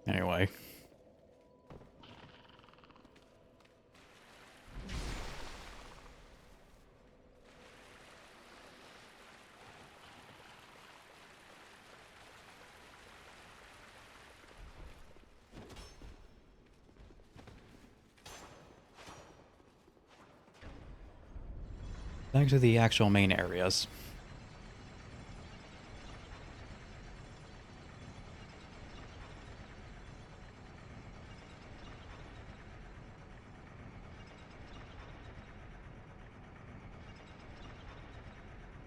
Anyway. Back to the actual main areas.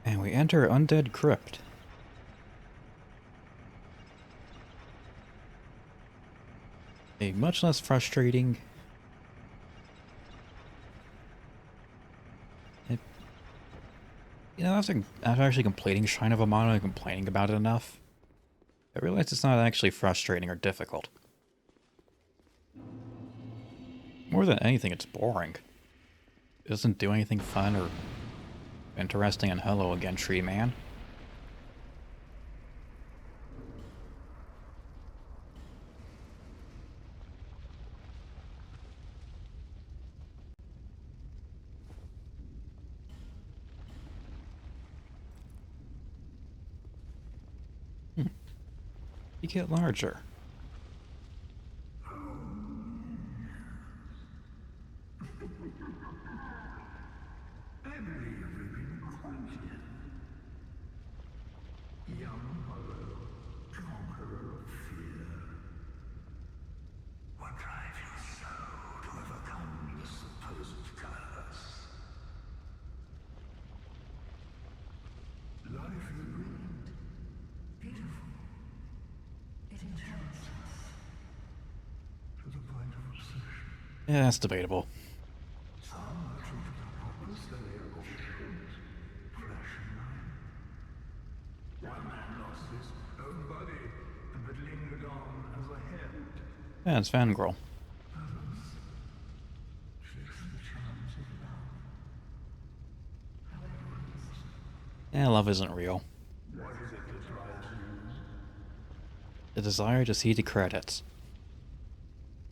And we enter Undead Crypt. A much less frustrating... You know, after actually completing Shrine of Amano and complaining about it enough, I realized it's not actually frustrating or difficult. More than anything, it's boring. It doesn't do anything fun or interesting, and hello again, Tree Man. You get larger. Young hollow, conqueror of fear. What drives you so to overcome the supposed curse? Life is brilliant, beautiful. It enchants us to the point of obsession. Yeah, that's debatable. Some are true to their purpose, they are overshadows, flesh and mind. One man lost his own body, but lingered on as a head. Yeah, it's Vangrel. Others chase the charms of love. However elusive. Yeah, love isn't real. What is it that drives you? The desire to see the credits.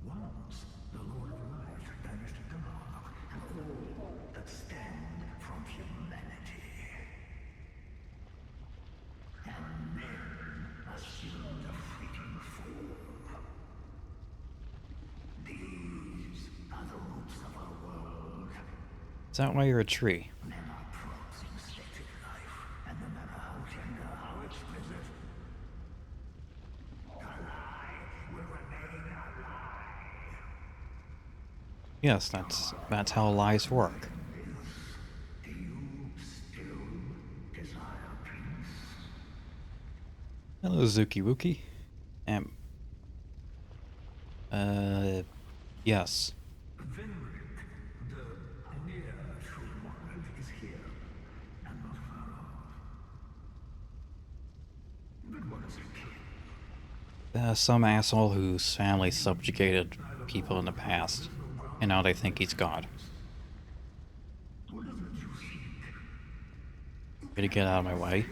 Once, the Lord of Light banished dark and all that stand from humanity. And men assumed a fleeting form. These are the roots of our world. Is that why you're a tree? Men are props in static life, and no matter how tender, how explicit, Yes, that's how lies work. Do you still desire peace? Hello, Zuki Wookie. Yes. Venric, the near true monarch, is here, and not far off. But what is a king? Some asshole whose family subjugated people in the past, and now they think he's God. What is it you seek? Gonna get out of my way.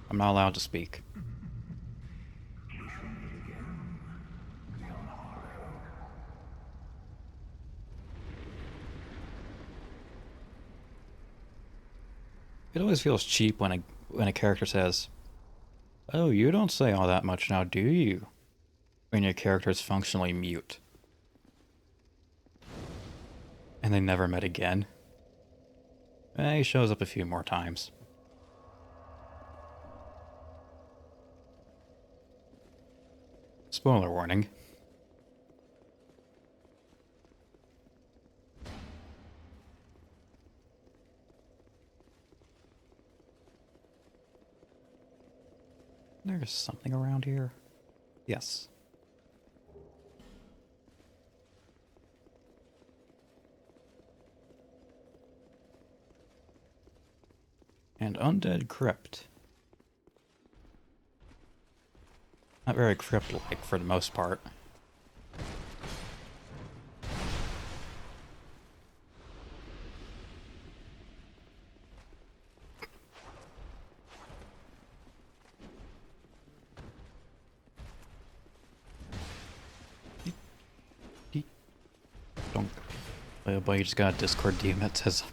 I'm not allowed to speak. We shall meet again, beyond Hollow. It always feels cheap when a character says, "Oh, you don't say all that much now, do you?" When your character is functionally mute. And they never met again. He shows up a few more times. Spoiler warning. There's something around here. Yes. And Undead Crypt. Not very crypt-like for the most part. Don't. Oh boy, you just got a Discord DM that says.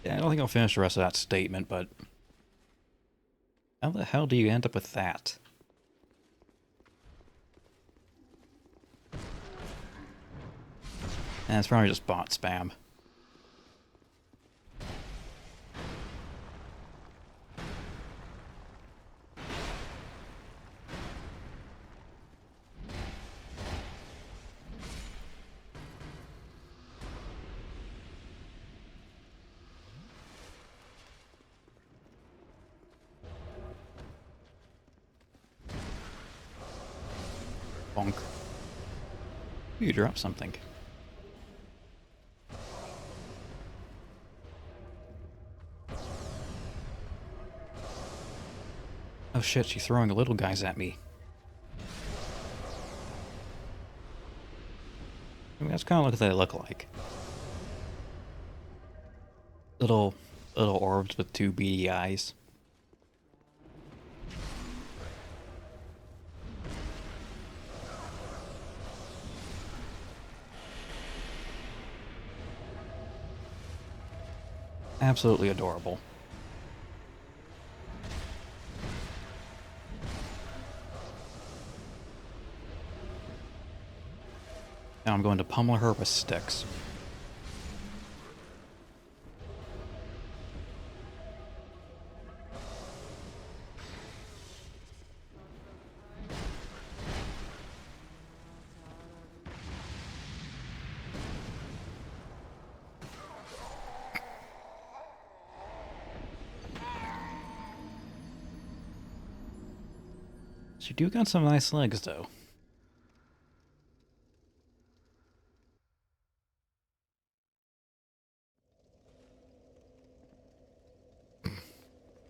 Yeah, I don't think I'll finish the rest of that statement, but. How the hell do you end up with that? And it's probably just bot spam. Bonk. You dropped something. Oh shit, she's throwing the little guys at me. I mean, that's kind of what they look like. Little orbs with two beady eyes. Absolutely adorable. Now I'm going to pummel her with sticks. She do got some nice legs, though.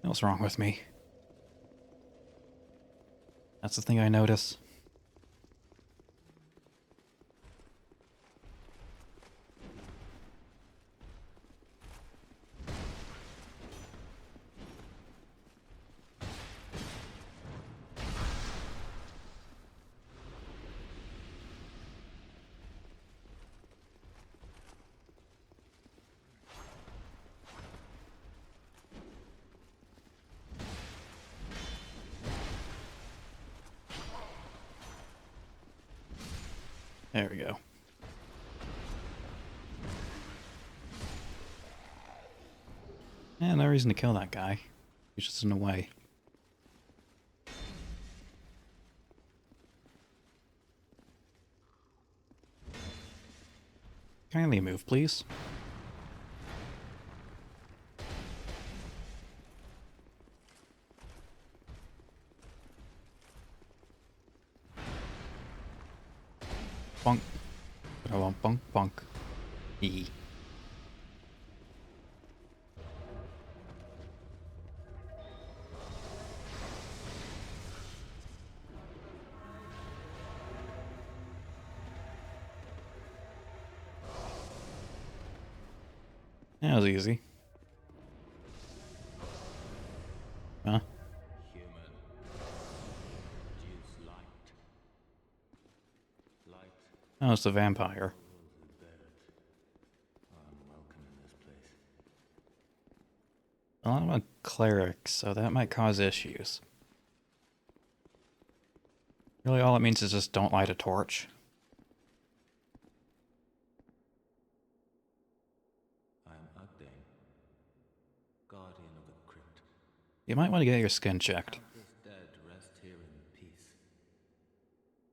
What's wrong with me? That's the thing I notice. There we go. Yeah, no reason to kill that guy. He's just in the way. Kindly move, please. Bonk. But I won't bonk bonk. E. That was easy. Huh? Human. Use light. Light. Oh, it's the vampire. Unwelcome in this place. Well, I'm a cleric, so that might cause issues. Really, all it means is just don't light a torch. I am Ugdane, guardian of the crypt. You might want to get your skin checked. Countless dead rest here in peace,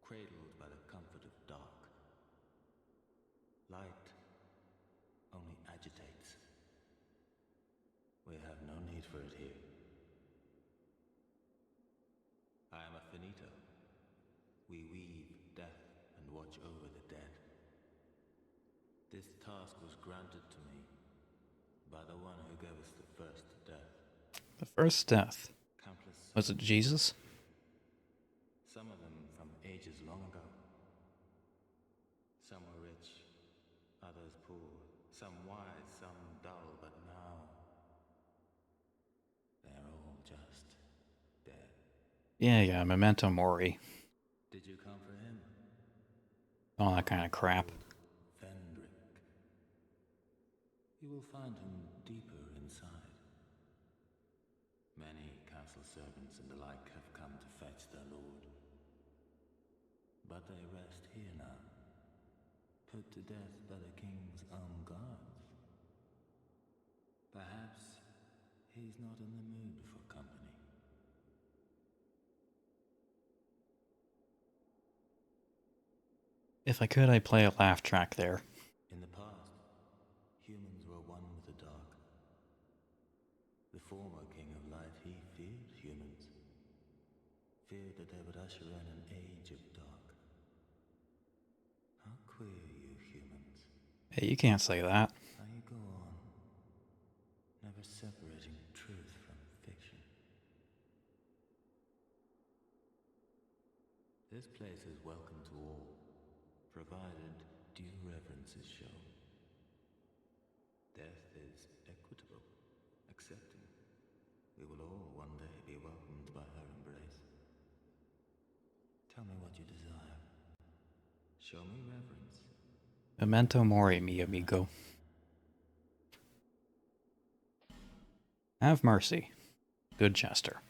cradled by the comfort of dark. Light only agitates. We have no need for it here. I am a finito. We weave death and watch over the dead. This task was granted to me by the one who gave us the first death. The first death. Countless. Was it Jesus? Some of them from ages long ago. Some were rich, others poor, some wise, some dull, but now they're all just dead. Yeah, memento mori. Did you come for him? All that kind of crap. Fendrick. You will find him deeper inside. Many castle servants and the like have come to fetch their lord. But they rest here now, put to death by the king's own guards. Perhaps he's not in the mood for company. If I could, I'd play a laugh track there. In the past, humans were one with the dark. The former king of light, he feared humans. Feared that they would usher in an age of dark. How queer you humans. Hey, you can't say that. How you go on, never separating truth from fiction. This place is welcome to all, provided due reverence is shown. Death is equitable, accepting. We will all one day be welcomed by her embrace. Tell me what you desire. Show me reverence. Memento mori, mi amigo. Have mercy. Good Chester.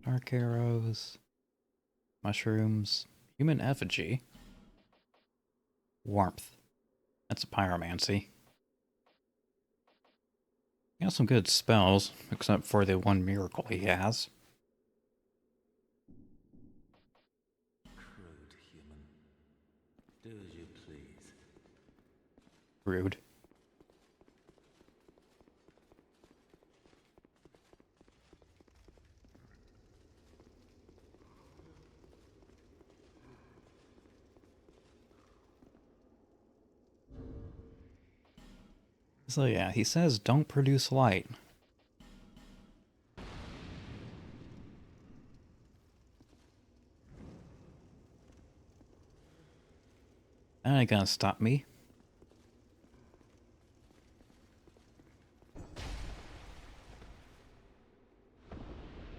Dark arrows. Mushrooms. Human effigy. Warmth. That's a pyromancy. He has some good spells, except for the one miracle he has. Crude human. Do as you please. Rude. So yeah, he says don't produce light. That ain't gonna stop me.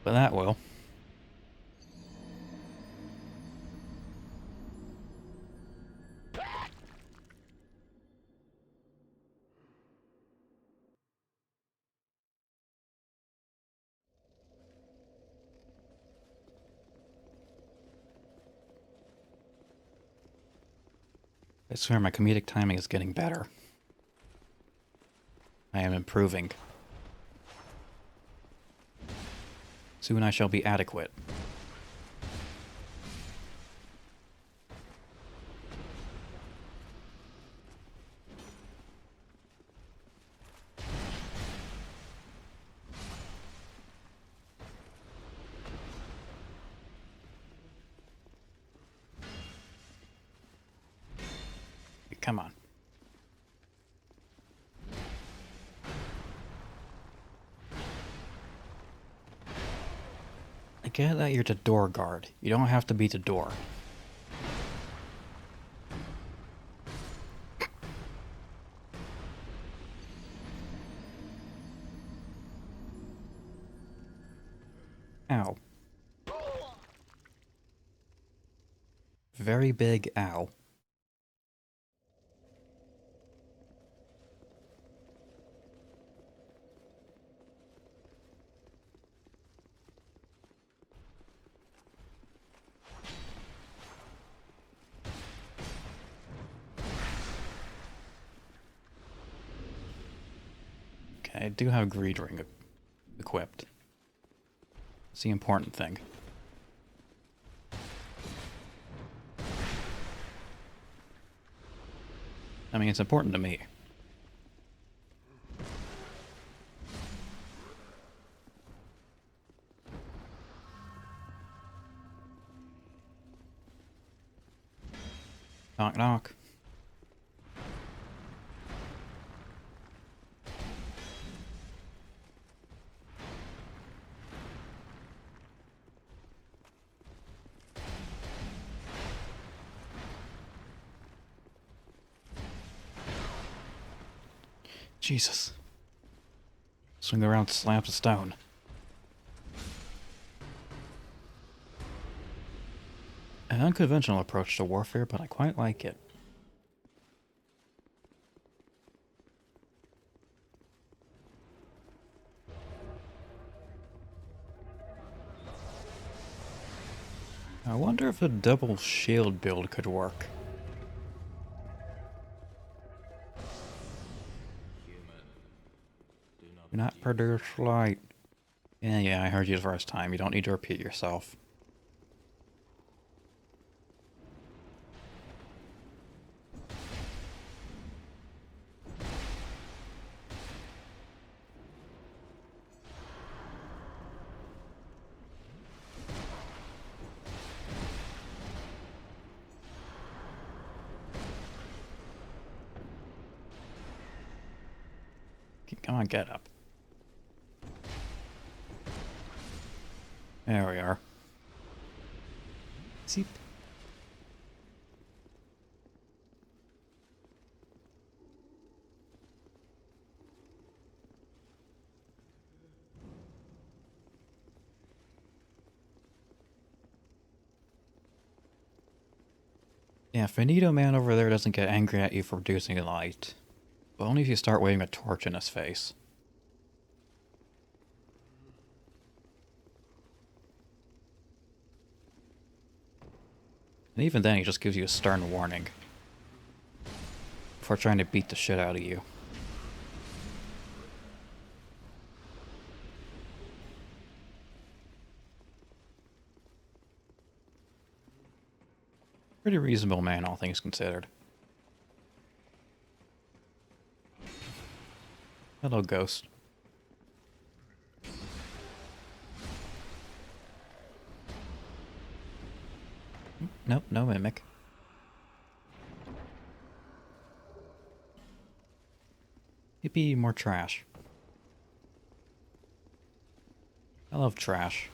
But that will. I swear my comedic timing is getting better. I am improving. Soon I shall be adequate. come on. I get that you're the door guard. You don't have to be the door. Ow. Very big ow. Okay, I do have Greed Ring equipped. It's the important thing. I mean, it's important to me. Knock knock. Jesus. Swing around, slap the stone. An unconventional approach to warfare, but I quite like it. I wonder if a double shield build could work. Do not produce light. Yeah, I heard you the first time. You don't need to repeat yourself. Come on, get up. There we are. Seep. Yeah, Finito Man over there doesn't get angry at you for reducing light. But only if you start waving a torch in his face. And even then, he just gives you a stern warning. Before trying to beat the shit out of you. Pretty reasonable man, all things considered. Hello, ghost. Nope, no mimic. Yippee, more trash. I love trash.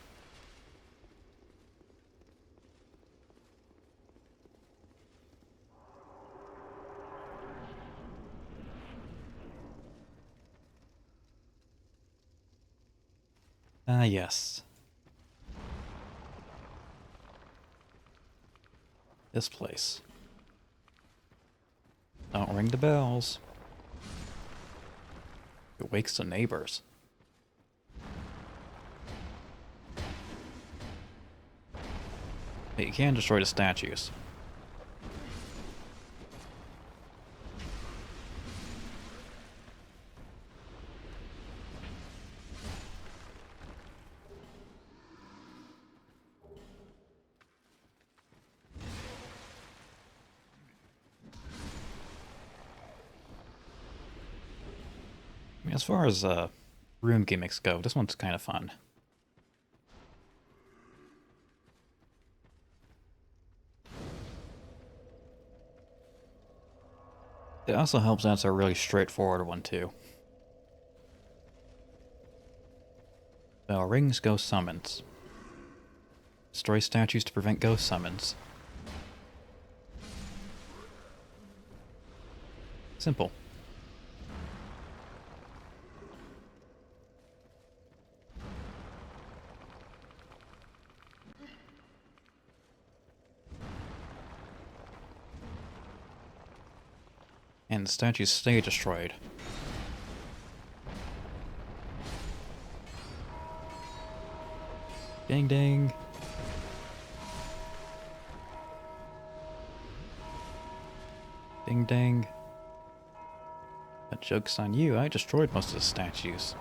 Ah, yes. This place. Don't ring the bells. It wakes the neighbors. Hey, you can destroy the statues. I mean, as far as room gimmicks go, this one's kind of fun. It also helps that it's a really straightforward one, too. So, rings, ghost summons. Destroy statues to prevent ghost summons. Simple. And the statues stay destroyed. Ding ding. Ding ding. That joke's on you. I destroyed most of the statues.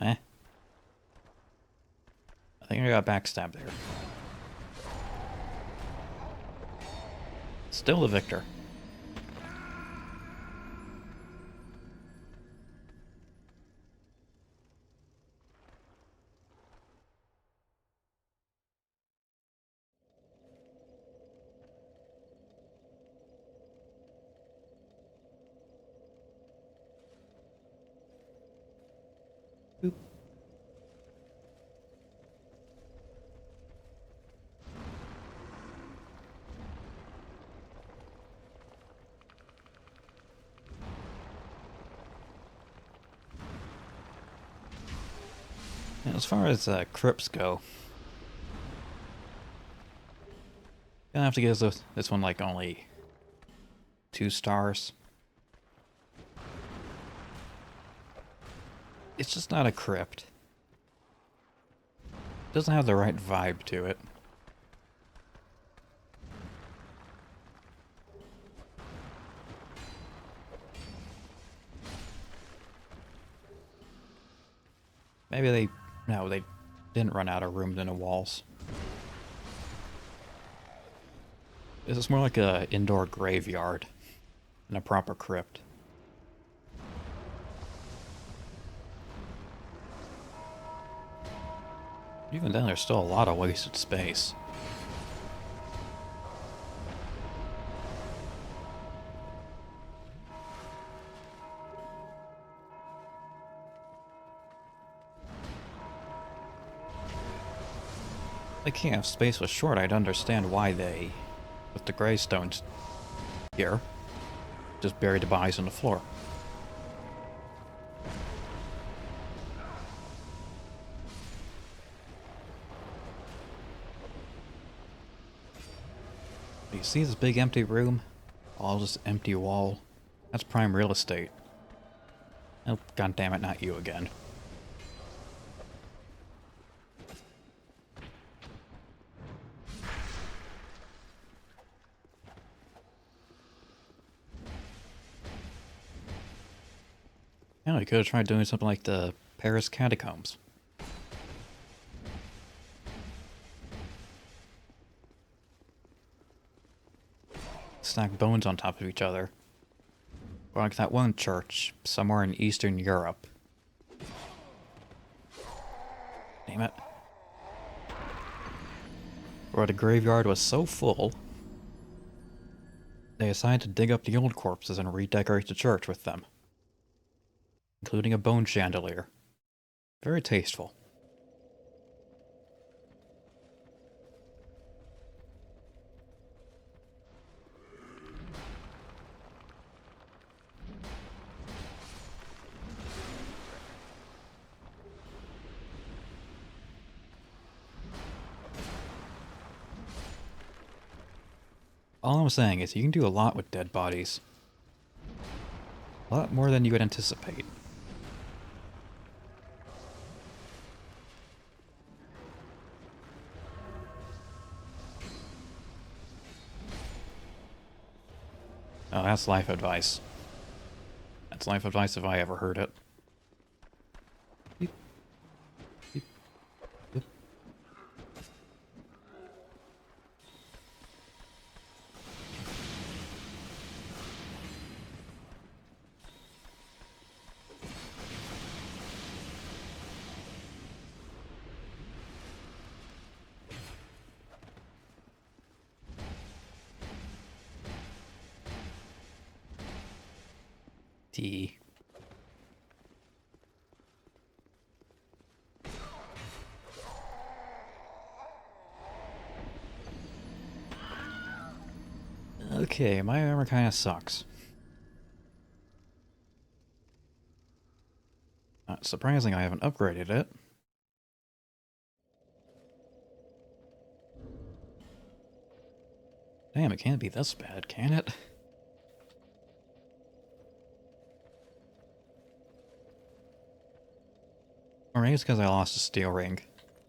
Eh. I think I got backstabbed there. Still the victor. Boop. And as far as crypts go, gonna have to give this one like only 2 stars. It's just not a crypt. It doesn't have the right vibe to it. Maybe they didn't run out of room in the walls. This is more like a indoor graveyard than a proper crypt. Even then, there's still a lot of wasted space. Like, yeah, if space was short, I'd understand why they, with the gravestones here, just buried the bodies on the floor. You see this big empty room? All this empty wall? That's prime real estate. Oh, goddammit, not you again. Yeah, we could have tried doing something like the Paris catacombs. Stack bones on top of each other. Or like that one church somewhere in Eastern Europe. Damn it. Where the graveyard was so full, they decided to dig up the old corpses and redecorate the church with them. Including a bone chandelier. Very tasteful. All I'm saying is you can do a lot with dead bodies. A lot more than you would anticipate. Oh, that's life advice. That's life advice if I ever heard it. Beep. Beep. Beep. T. Okay, my armor kind of sucks. Not surprising I haven't upgraded it. Damn, it can't be this bad, can it? Or maybe it's because I lost a steel ring.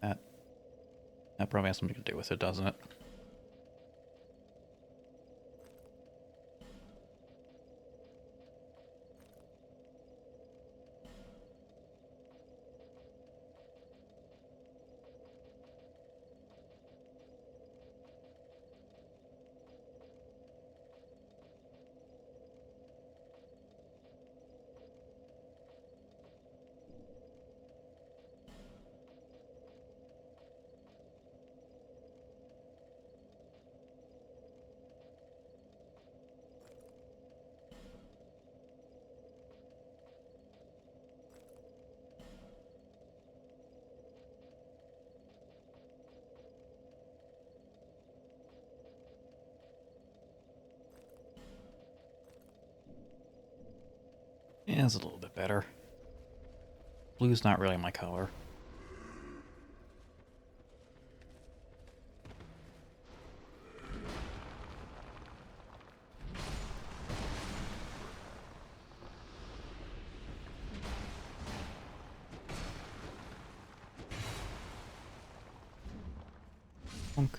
That probably has something to do with it, doesn't it? Yeah, it's a little bit better. Blue's not really my color. Bonk.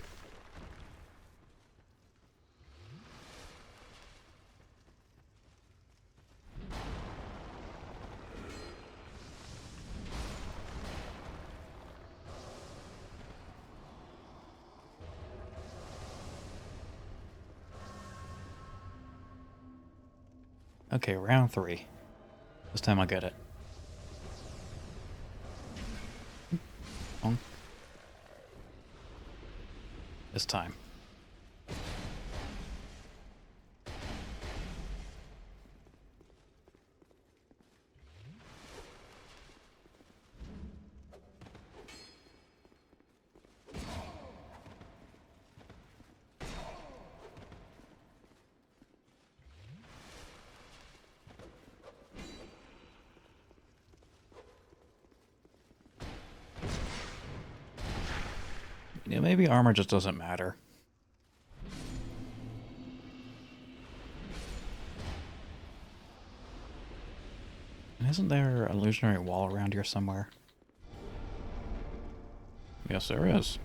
Okay, round 3. This time I'll get it. Bonk. This time. Yeah, maybe armor just doesn't matter. Isn't there an illusionary wall around here somewhere? Yes, there is.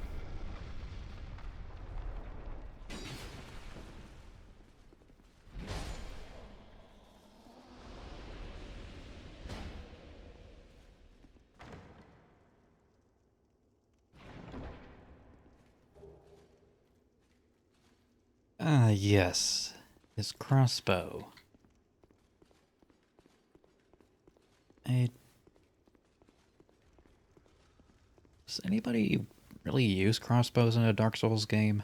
Ah, yes. His crossbow. Does anybody really use crossbows in a Dark Souls game?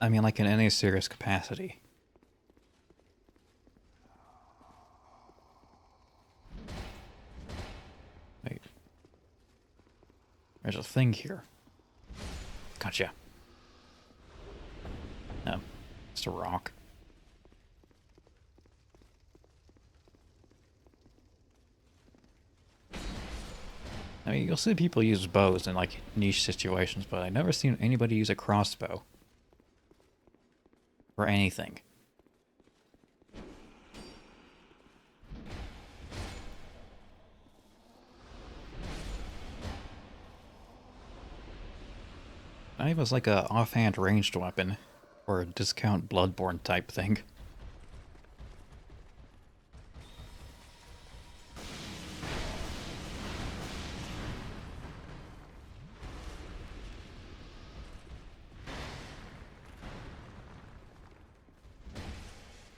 I mean, like in any serious capacity. Wait. There's a thing here. Gotcha. No. It's a rock. I mean, you'll see people use bows in, like, niche situations, but I've never seen anybody use a crossbow. For anything. Not even as like a offhand ranged weapon, or a discount Bloodborne type thing.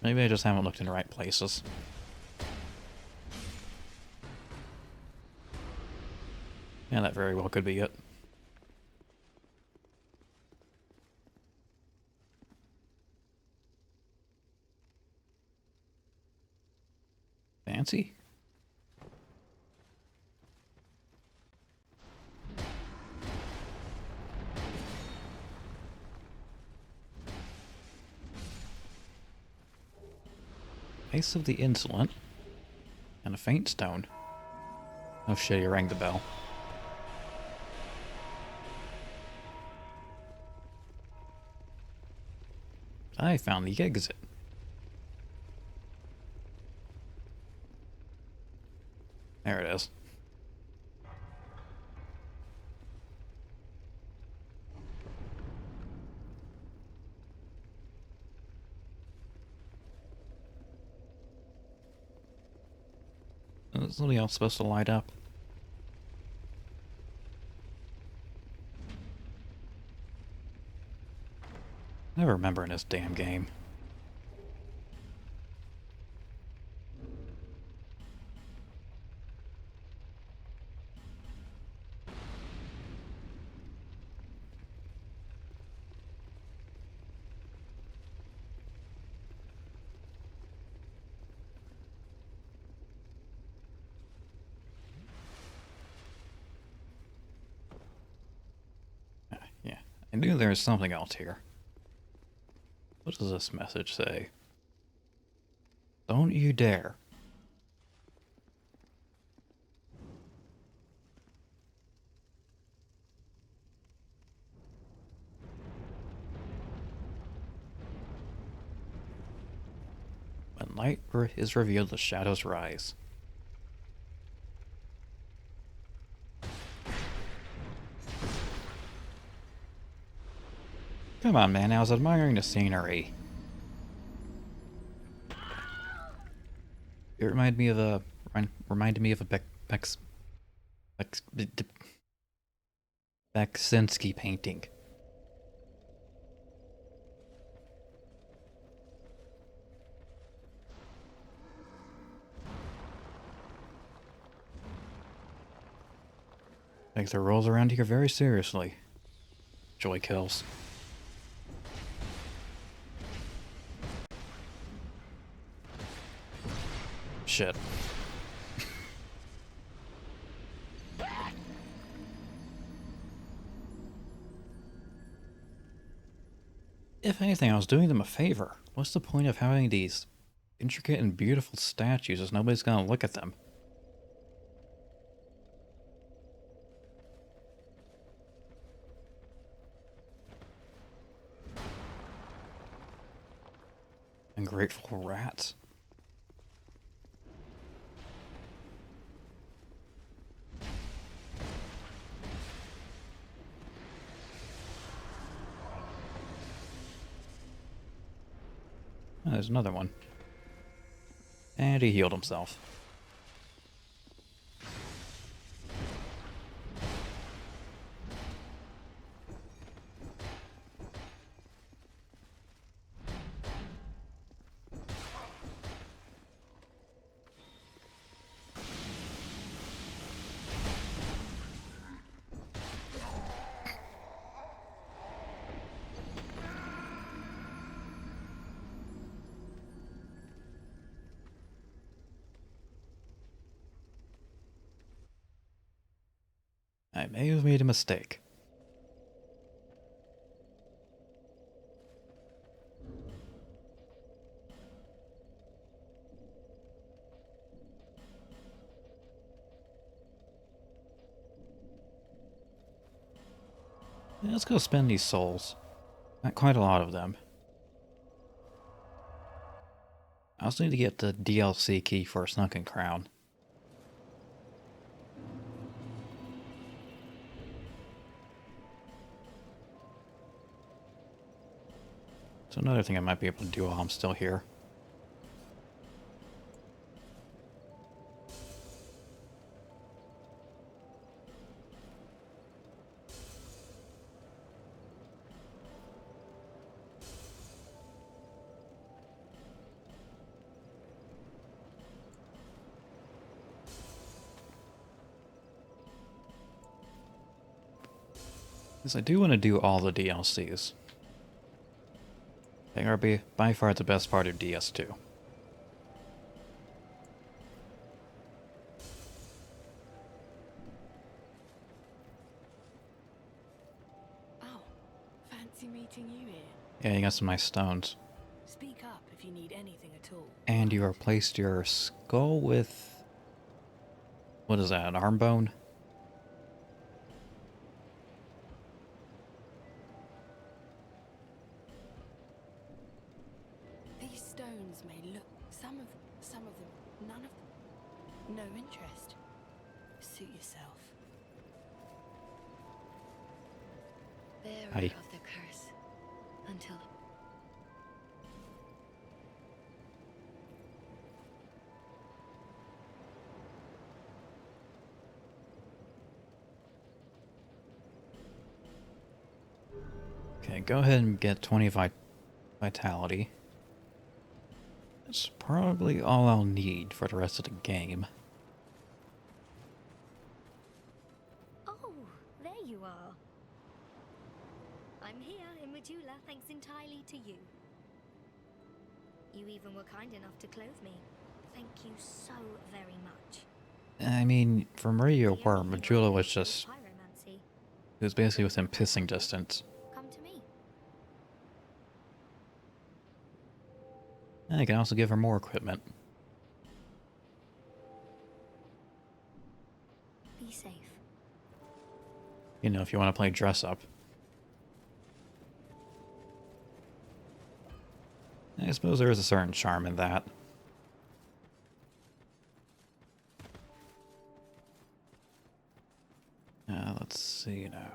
Maybe I just haven't looked in the right places. Yeah, that very well could be it. Fancy? Face of the Insolent. And a faint stone. Oh shit, he rang the bell. I found the exit. There it is. Is something else supposed to light up? I never remember in this damn game. Yeah, I knew there was something else here. What does this message say? Don't you dare. When light is revealed, the shadows rise. Come on, man, I was admiring the scenery. It reminded me of a Beksinski painting. Takes their roles around here very seriously. Joy kills. Shit. If anything, I was doing them a favor. What's the point of having these intricate and beautiful statues if nobody's gonna look at them? Ungrateful rats. Oh, there's another one. And he healed himself. I may have made a mistake. Yeah, let's go spend these souls. Not quite a lot of them. I also need to get the DLC key for a Sunken Crown. So another thing I might be able to do while I'm still here. Because I do want to do all the DLCs. They are by far the best part of DS2. Oh, fancy meeting you here. Yeah, you got some nice stones. Speak up if you need anything at all. And you replaced your skull with... What is that, an arm bone? These stones may look some of them, none of them. No interest. Suit yourself. Bearer Hi. of the curse. Until Okay, go ahead and get 20 vitality. That's probably all I'll need for the rest of the game. Oh, there you are. I'm here in Majula thanks entirely to you. You even were kind enough to clothe me. Thank you so very much. I mean, from where you The were, only thing I Majula know was is just... pyromancy. It was basically within pissing distance. Come to me. I can also give her more equipment. Be safe. You know, if you want to play dress up. I suppose there is a certain charm in that. Let's see now.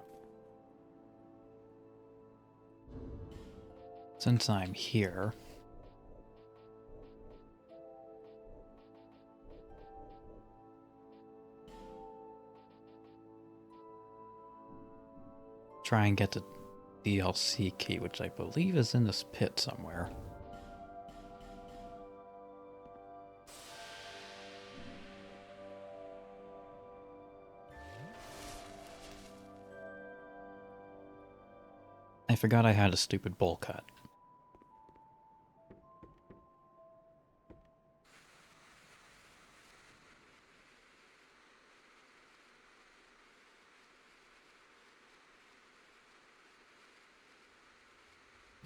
Since I'm here... Try and get the DLC key, which I believe is in this pit somewhere. I forgot I had a stupid bowl cut.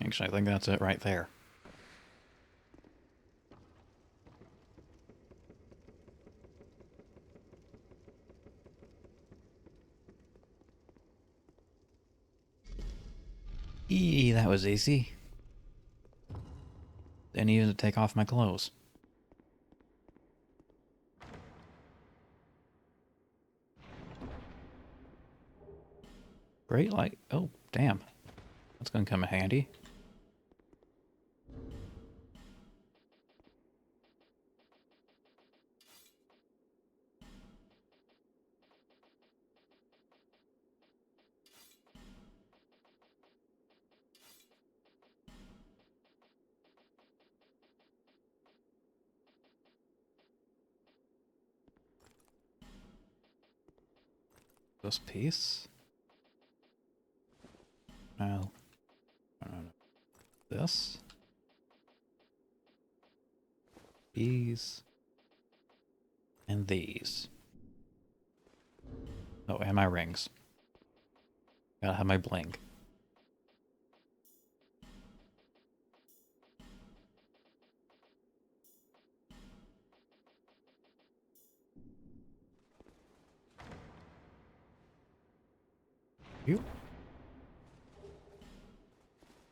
Actually, I think that's it right there. Eee, that was easy. Didn't even take off my clothes. Great light. Oh, damn. That's gonna come in handy. This piece? No. No. This? These. And these. Oh, and my rings. Gotta have my bling. You.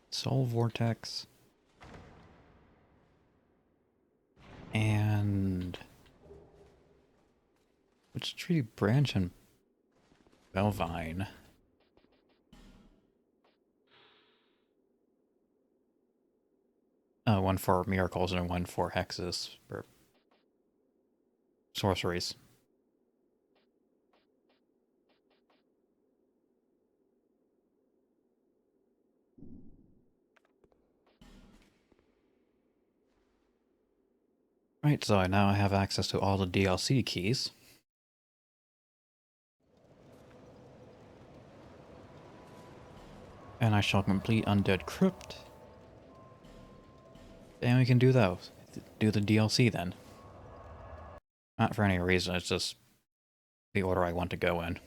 Soul Vortex. And... Witch Tree Branch and Belvine. One for miracles and one for hexes. Or sorceries. Right, so I now have access to all the DLC keys. And I shall complete Undead Crypt. And we can do those. Do the DLC then. Not for any reason, it's just the order I want to go in.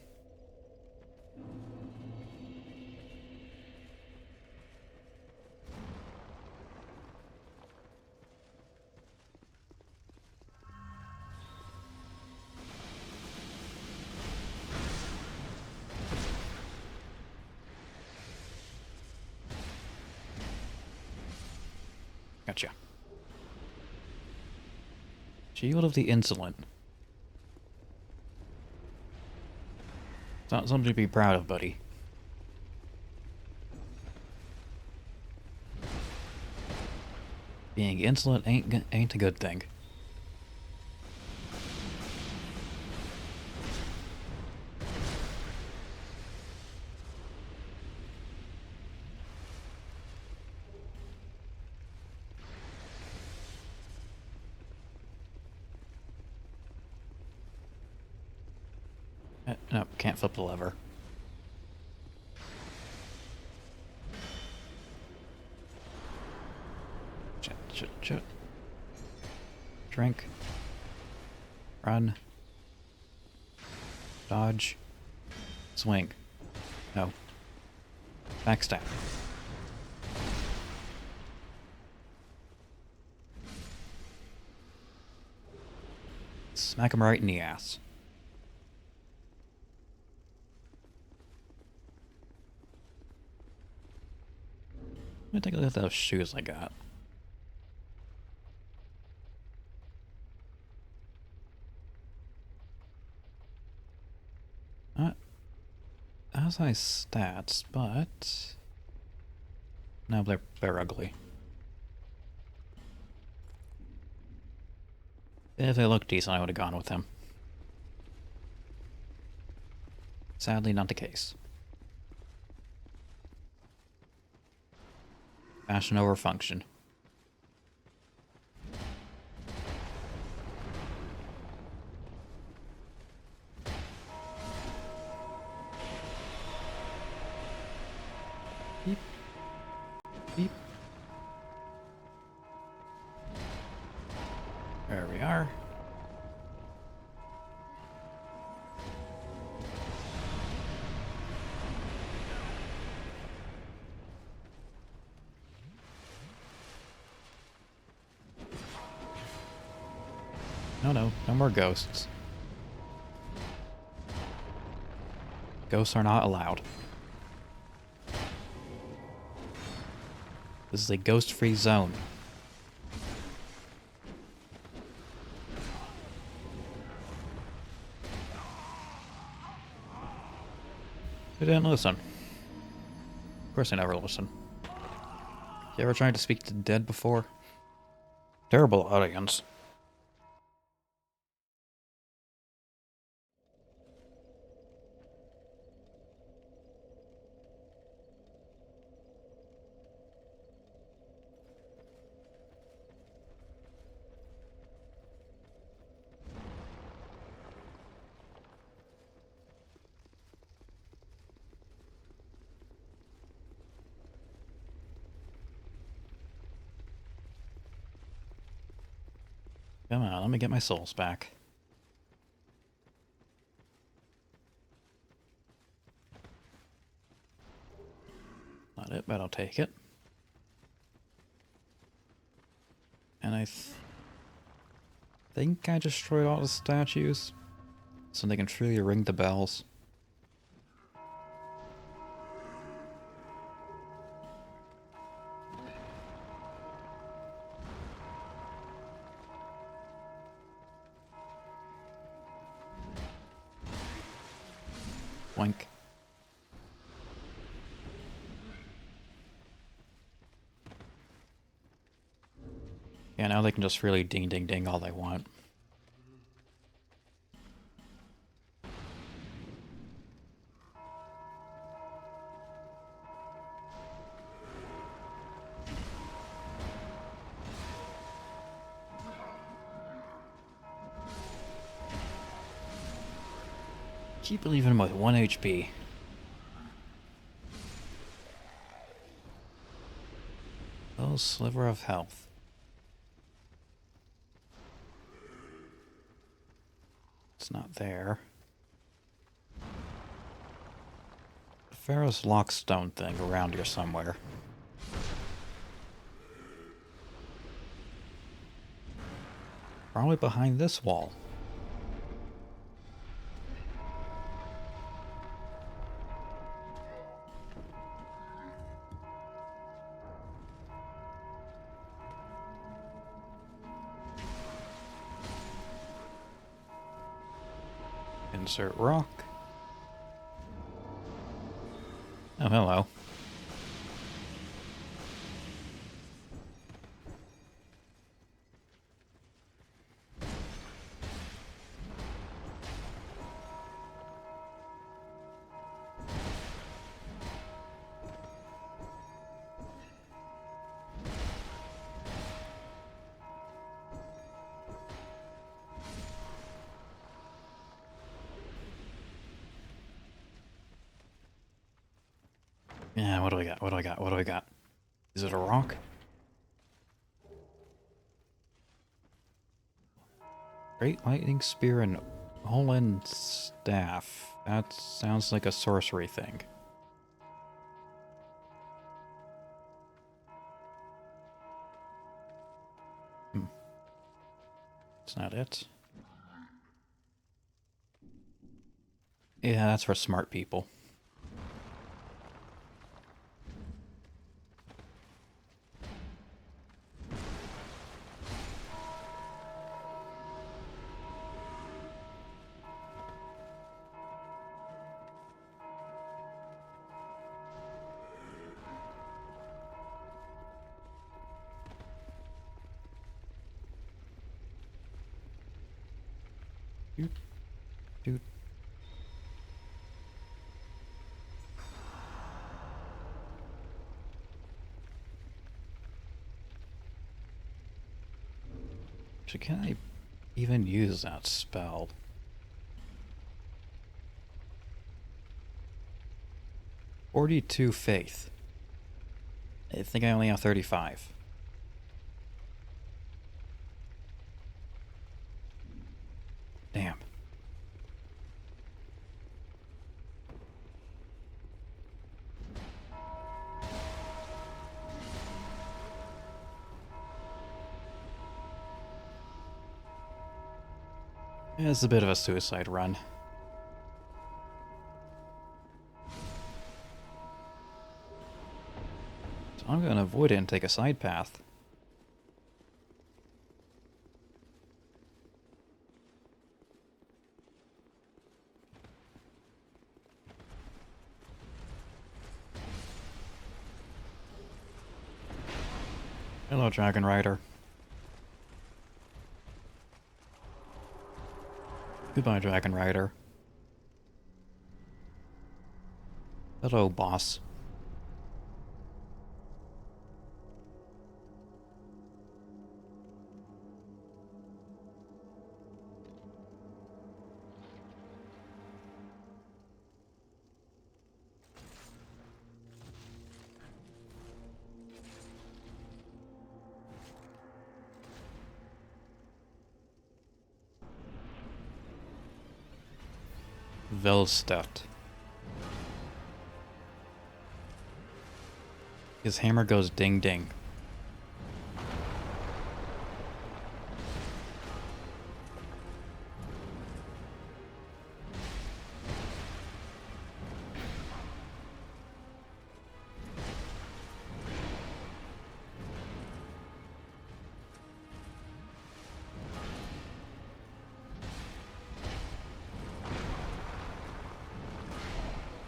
Gotcha. Shield of the Insolent. It's not something to be proud of, buddy. Being insolent ain't a good thing. Nope, can't flip the lever. Shit. Drink. Run. Dodge. Swing. No. Backstab. Smack him right in the ass. Let me take a look at those shoes I got. Not as high stats, but no, they're ugly. If they looked decent, I would have gone with them. Sadly, not the case. Fashion over function. Beep. Beep. There we are. No more ghosts. Ghosts are not allowed. This is a ghost-free zone. They didn't listen. Of course they never listen. You ever tried to speak to the dead before? Terrible audience. Come on, let me get my souls back. Not it, but I'll take it. And I think I destroyed all the statues, so they can truly ring the bells. Boink. Yeah, now they can just really ding ding ding all they want. Keep leaving him with 1 HP. Oh, sliver of health. It's not there. The Pharaoh's Lockstone thing around here somewhere. Probably behind this wall. Insert rock. Oh, hello. Yeah, what do we got? What do I got? What do I got? Is it a rock? Great Lightning Spear and Olin Staff. That sounds like a sorcery thing. It's not it. Yeah, that's for smart people. Doot, doot. So can I even use that spell? "42 faith. I think I only have 35. Damn. It's a bit of a suicide run. So I'm gonna avoid it and take a side path. Hello, Dragon Rider. Goodbye, Dragon Rider. Hello, boss. Velstadt. His hammer goes ding ding.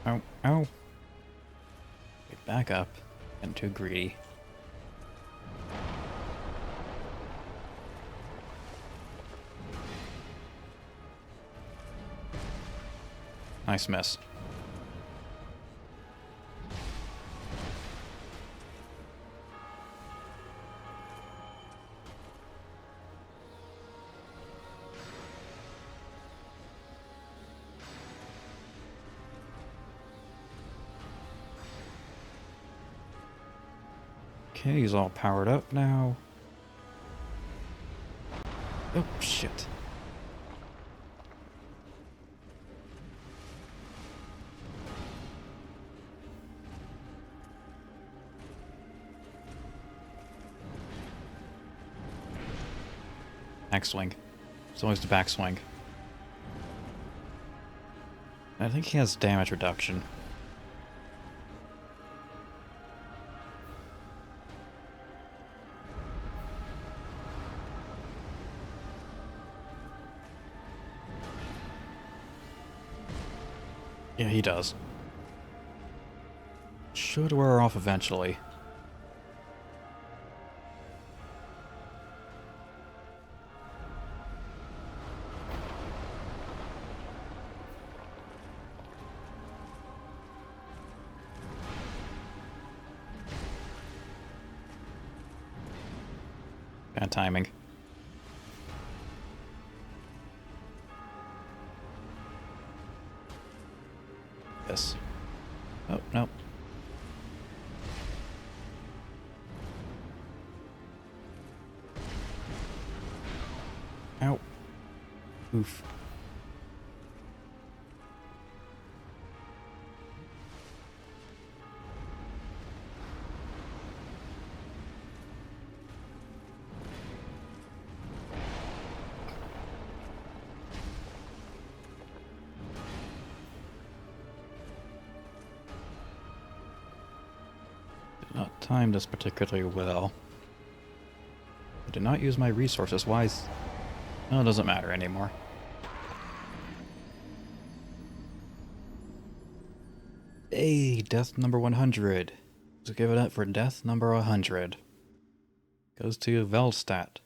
Ow, ow. Wait, back up. Getting too greedy. Nice miss. Okay, he's all powered up now. Oh, shit. Backswing. It's always the backswing. I think he has damage reduction. Yeah, he does. Should wear off eventually. Bad timing. Yes. Oh, no. Ow. Oof. Did not time this particularly well. I did not use my resources wise. No, it doesn't matter anymore. Hey, death number 100. Let's give it up for death number 100. Goes to Velstadt.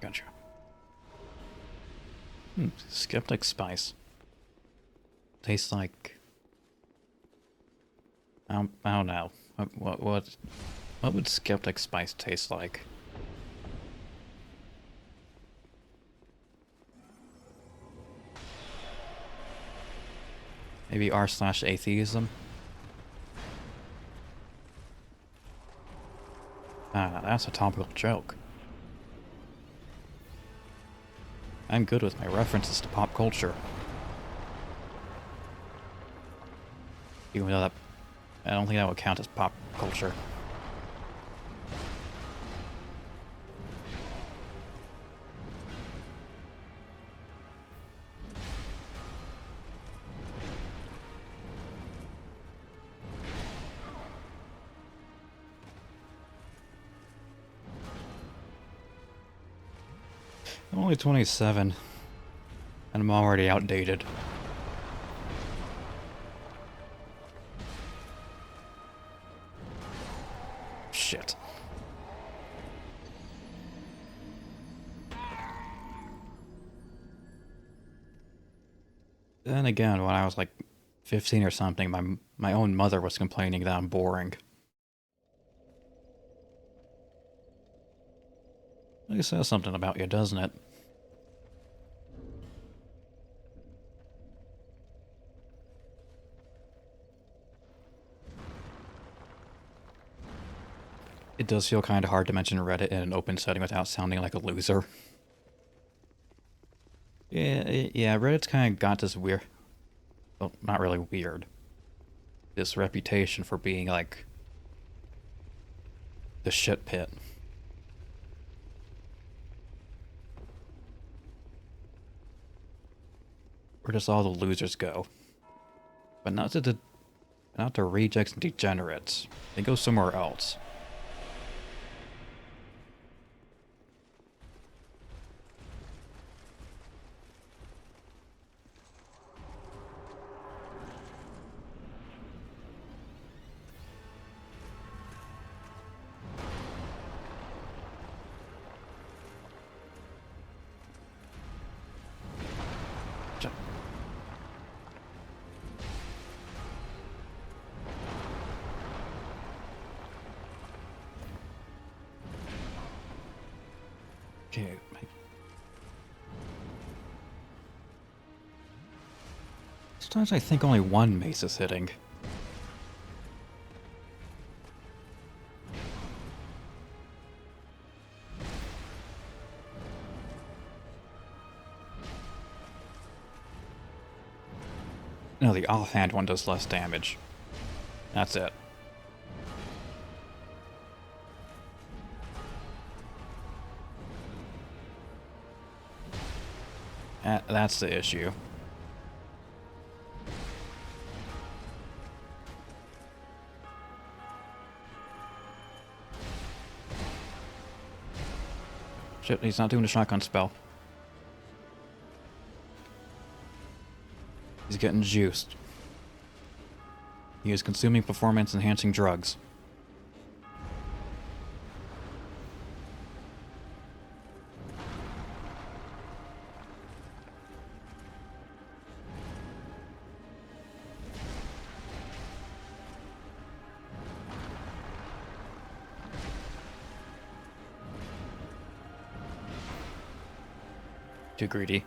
Gotcha. Skeptic spice. Tastes like... I don't know. What would skeptic spice taste like? Maybe r/atheism? Ah, that's a topical joke. I'm good with my references to pop culture. Even though that... I don't think that would count as pop culture. I'm only 27, and I'm already outdated. Shit. Then again, when I was like 15 or something, my own mother was complaining that I'm boring. It says something about you, doesn't it? It does feel kind of hard to mention Reddit in an open setting without sounding like a loser. Yeah, Reddit's kind of got this weird... Well, not really weird. This reputation for being, like... the shit pit. where does all the losers go? But not to rejects and degenerates. They go somewhere else. Okay. Sometimes I think only one mace is hitting. No, the offhand one does less damage. That's it. That's the issue. Shit, he's not doing a shotgun spell. He's getting juiced. He is consuming performance-enhancing drugs. Too greedy.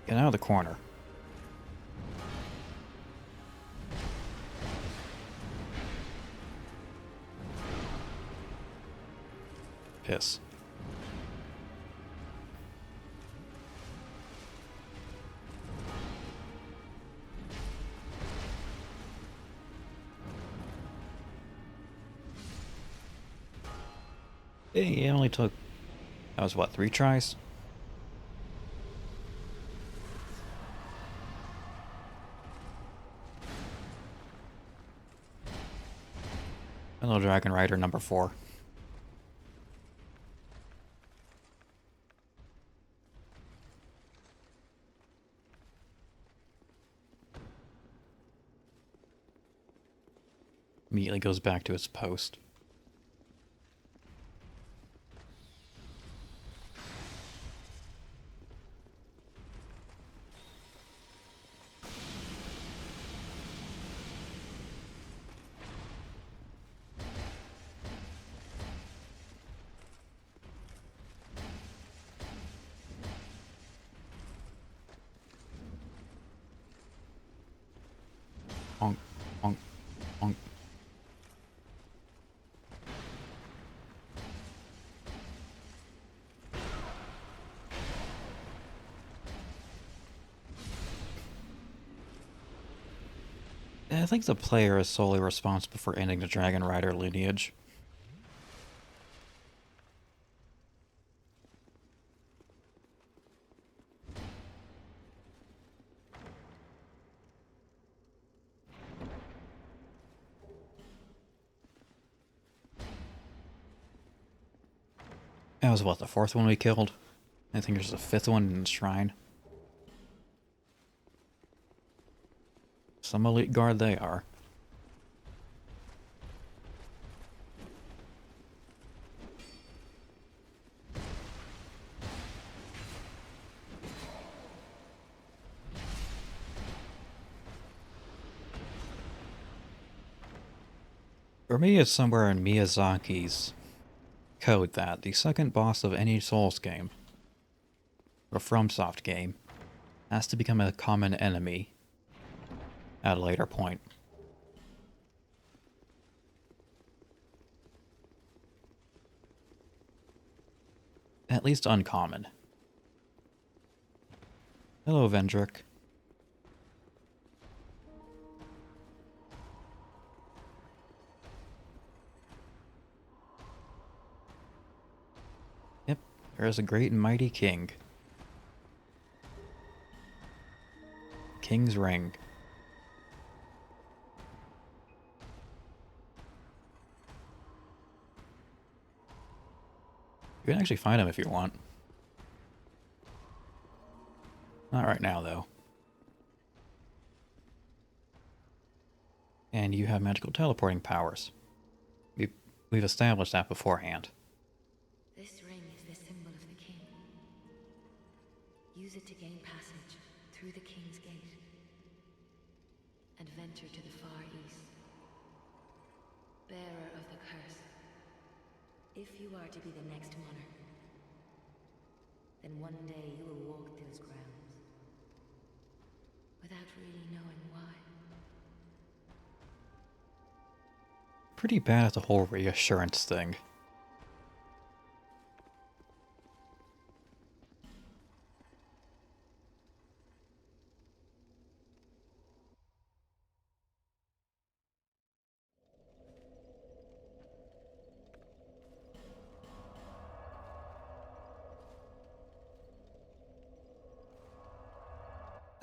Get out of the corner. Piss. Hey, it only took... That was what, 3 tries? Hello, Dragon Rider number 4. Immediately goes back to its post. Honk, honk, honk. I think the player is solely responsible for ending the Dragon Rider lineage. That was what, the 4th one we killed? I think there's a 5th one in the shrine. Some elite guard they are. For me, it's somewhere in Miyazaki's code that the second boss of any Souls game, or FromSoft game, has to become a common enemy at a later point. At least uncommon. Hello, Vendrick. Yep, there is a great and mighty king. King's Ring. You can actually find him if you want. Not right now, though. And you have magical teleporting powers. We've established that beforehand. This ring is the symbol of the king. Use it to gain passage through the king's gate and venture to the far east. Bearer of the curse. If you are to be the next monarch, then one day you will walk those grounds without really knowing why. Pretty bad at the whole reassurance thing.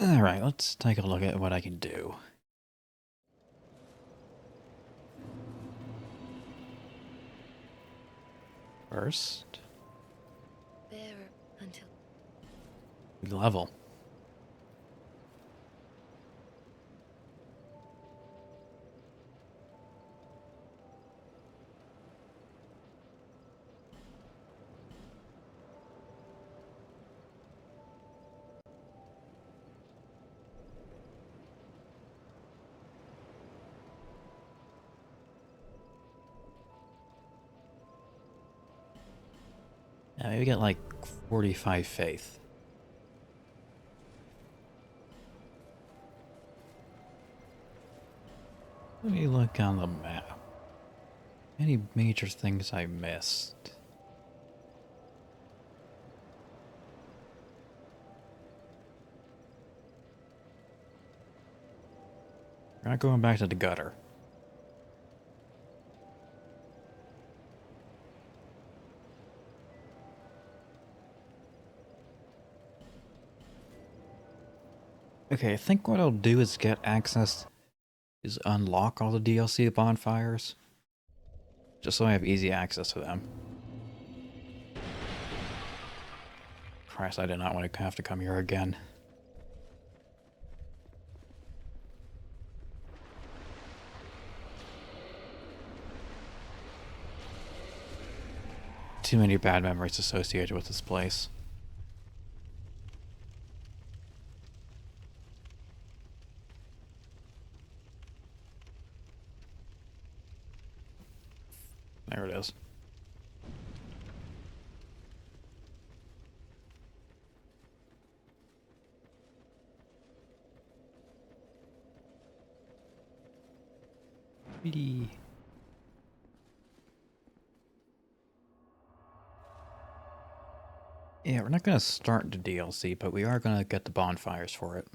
Alright, let's take a look at what I can do. First, Bearer until level. Yeah, maybe get like 45 faith. Let me look on the map. Any major things I missed? We're not going back to the gutter. Okay, I think what I'll do is get access, is unlock all the DLC bonfires. Just so I have easy access to them. Christ, I did not want to have to come here again. Too many bad memories associated with this place. There it is. Pretty. Yeah, we're not going to start the DLC, but we are going to get the bonfires for it.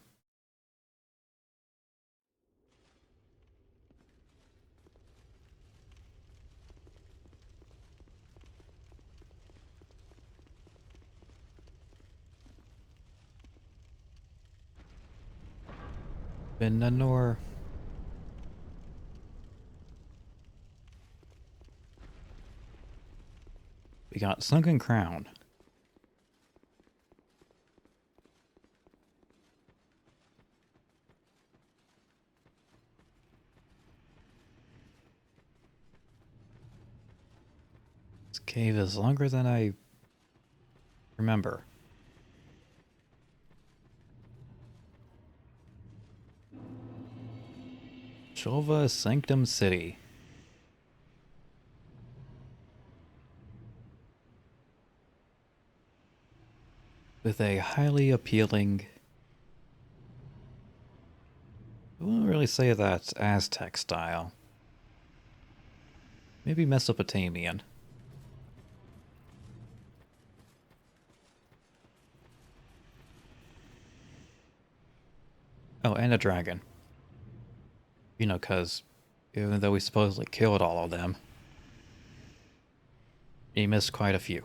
Benanor. We got Sunken Crown. This cave is longer than I remember. Chulva Sanctum City. with a highly appealing... I wouldn't really say that's Aztec style. Maybe Mesopotamian. Oh, and a dragon. You know, because even though we supposedly killed all of them, he missed quite a few.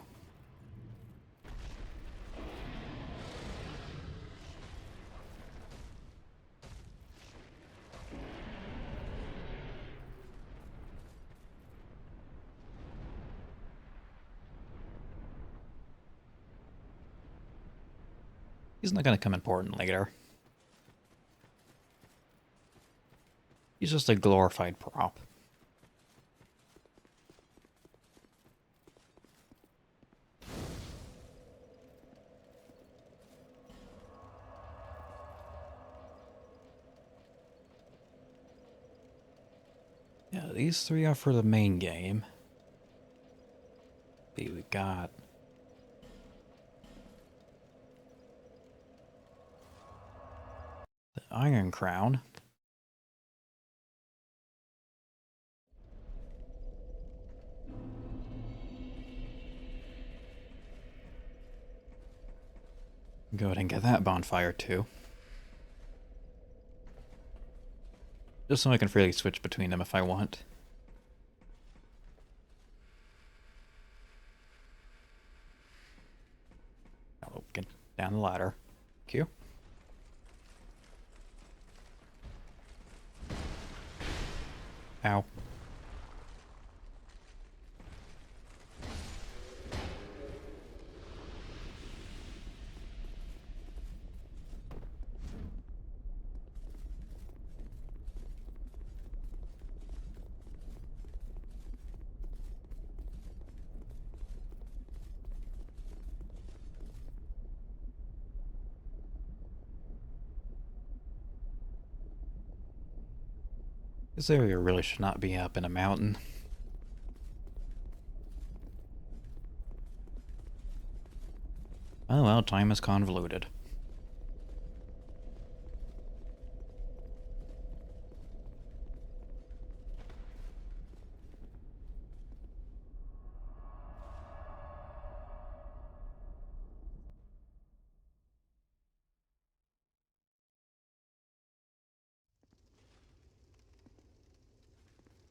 He's not going to come important later. He's just a glorified prop. Yeah, these three are for the main game. See, we got... the Iron Crown. Go ahead and get that bonfire too. Just so I can freely switch between them if I want. I'll get down the ladder. Q. Ow. This area really should not be up in a mountain. Oh well, time is convoluted.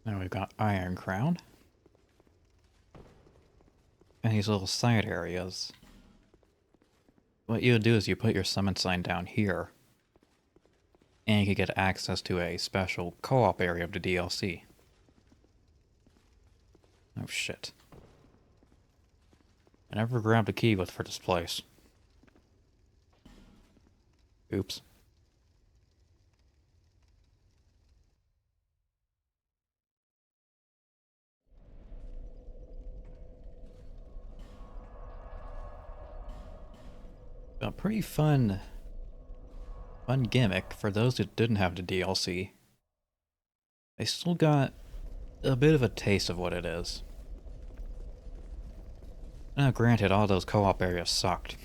Now we've got Iron Crown. And these little side areas. What you would do is you put your summon sign down here. And you could get access to a special co-op area of the DLC. Oh shit. I never grabbed a key for this place. Oops. A pretty fun gimmick for those who didn't have the DLC. They still got a bit of a taste of what it is. Now granted, all those co-op areas sucked.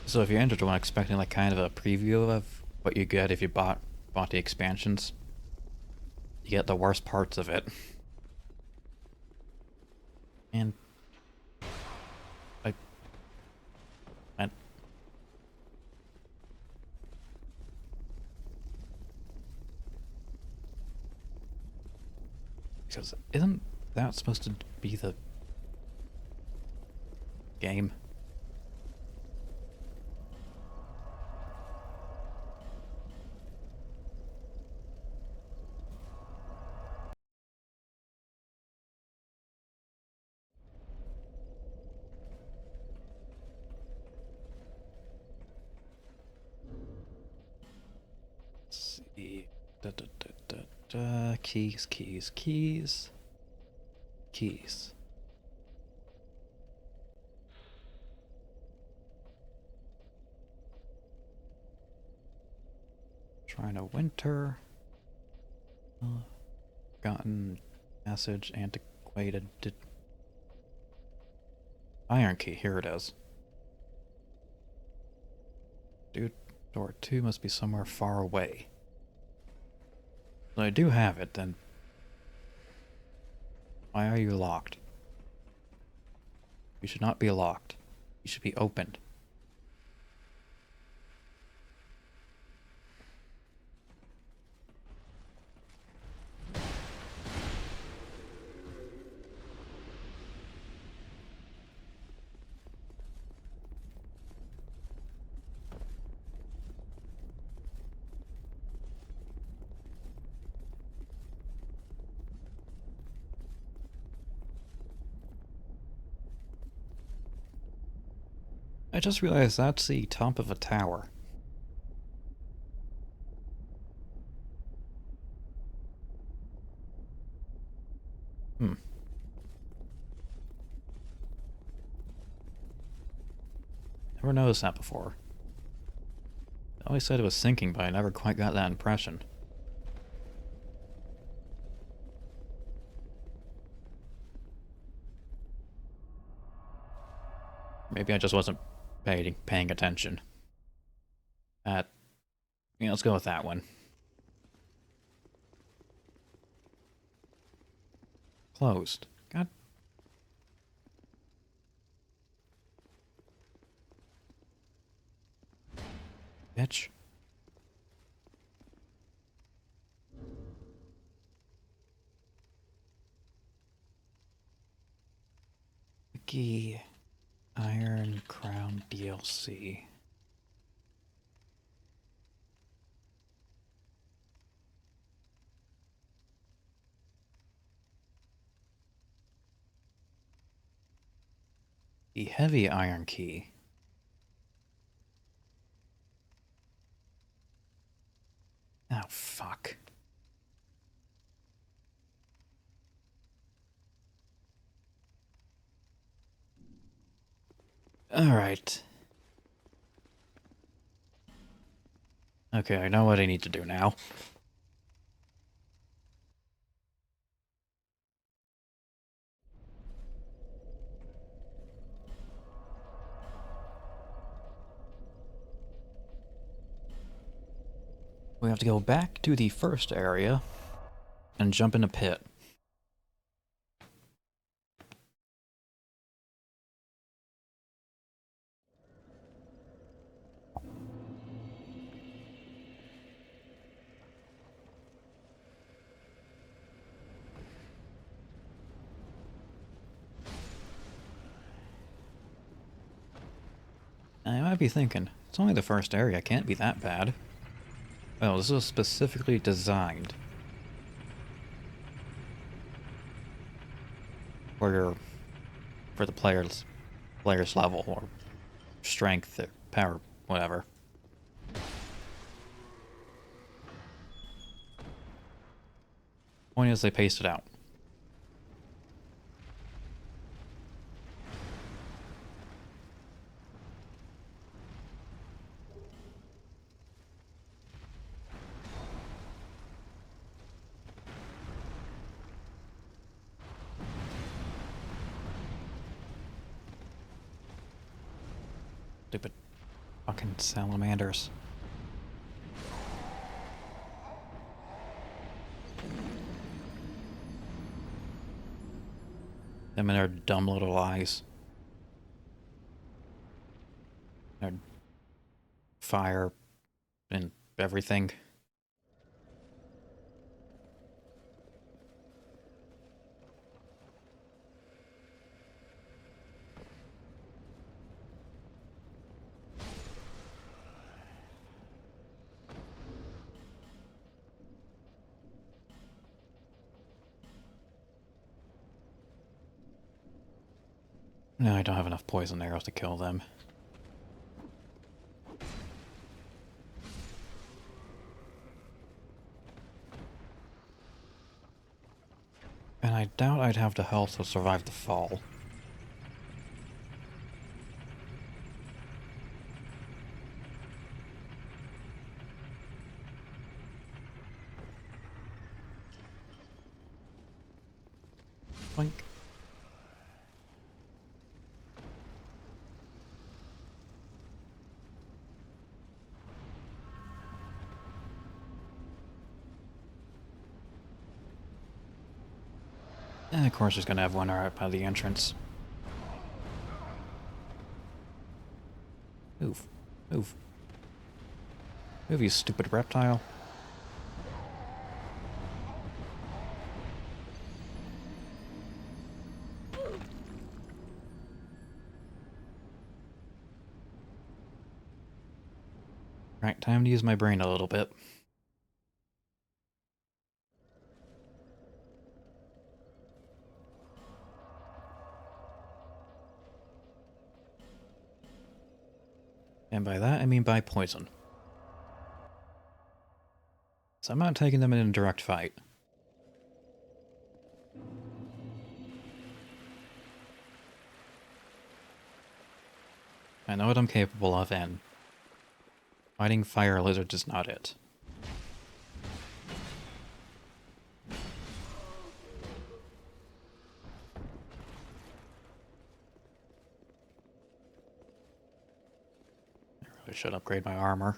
So if you entered one expecting like kind of a preview of what you get if you bought the expansions, you get the worst parts of it. And I because isn't that supposed to be the game? Let's see. Keys, keys, keys. Keys. Shrine of Winter. Forgotten message, antiquated. Iron key, here it is. Dude, door 2 must be somewhere far away. So I do have it, then. Why are you locked? You should not be locked. You should be opened. I just realized that's the top of a tower. Hmm. Never noticed that before. I always said it was sinking, but I never quite got that impression. Maybe I just wasn't paying attention. Yeah, let's go with that one. Closed. God. Bitch. Wiki Iron Crown DLC. The heavy iron key. Oh, fuck. Alright. Okay, I know what I need to do now. We have to go back to the first area and jump in a pit. I might be thinking, it's only the first area, it can't be that bad. Well, this was specifically designed for the player's level or strength or power, whatever. Point is, they paced it out. Stupid fucking salamanders. Them and their dumb little eyes. Their fire and everything. No, I don't have enough poison arrows to kill them. And I doubt I'd have the health to survive the fall. Boink. And of course, there's gonna have one right by the entrance. Move. Move. Move, you stupid reptile. Right, time to use my brain a little bit. And by that, I mean by poison. So I'm not taking them in a direct fight. I know what I'm capable of, and fighting fire lizards is not it. I really should upgrade my armor.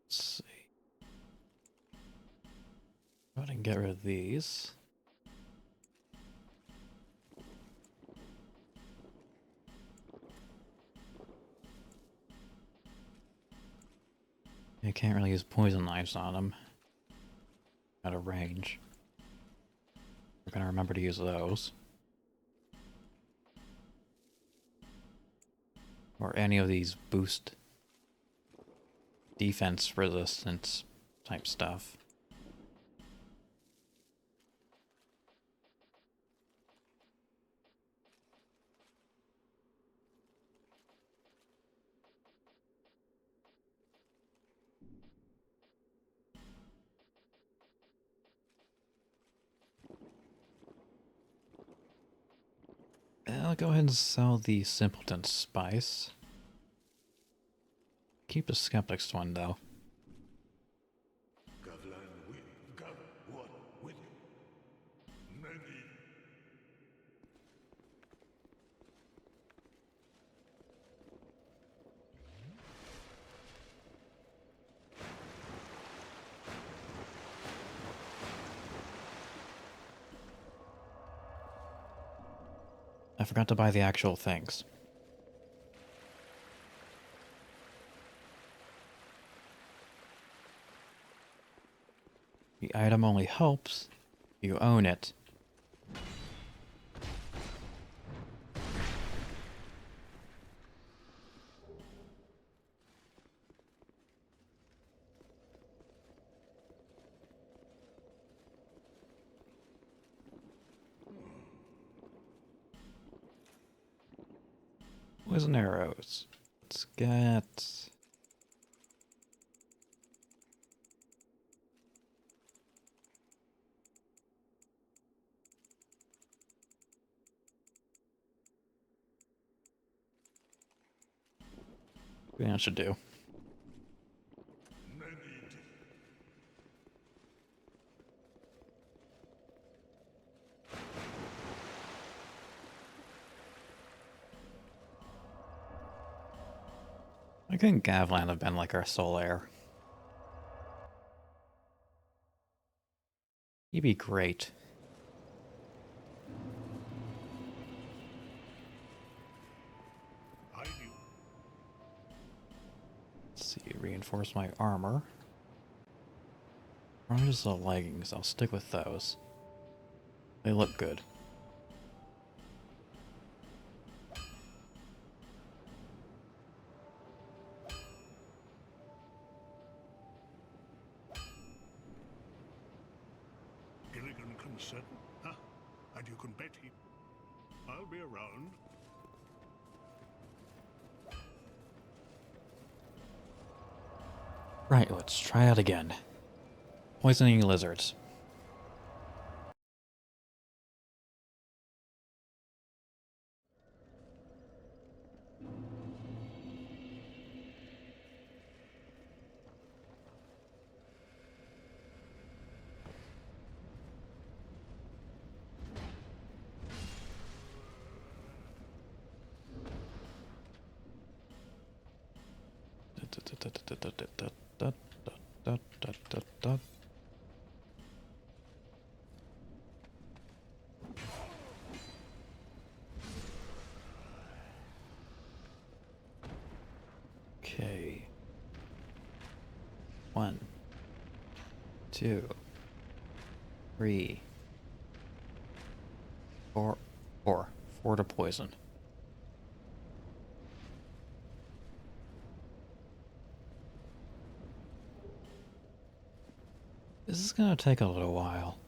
Let's see. Go ahead and get rid of these. You can't really use poison knives on them. Out of range. We're gonna remember to use those. Or any of these boost defense resistance type stuff. I'll go ahead and sell the Simpleton Spice. Keep the Skeptic's one, though. I forgot to buy the actual things. The item only helps if you own it. Poison arrows. Let's get... Yeah, that should do. Why couldn't Gavlan have been like our sole heir? He'd be great. Let's see, reinforce my armor. Or just the leggings, I'll stick with those. They look good. concern, huh? And you can bet I'll be around. Right, let's try it again. Poisoning lizards. Okay. 1, 2, 3, 4. 4 to poison. This is gonna take a little while.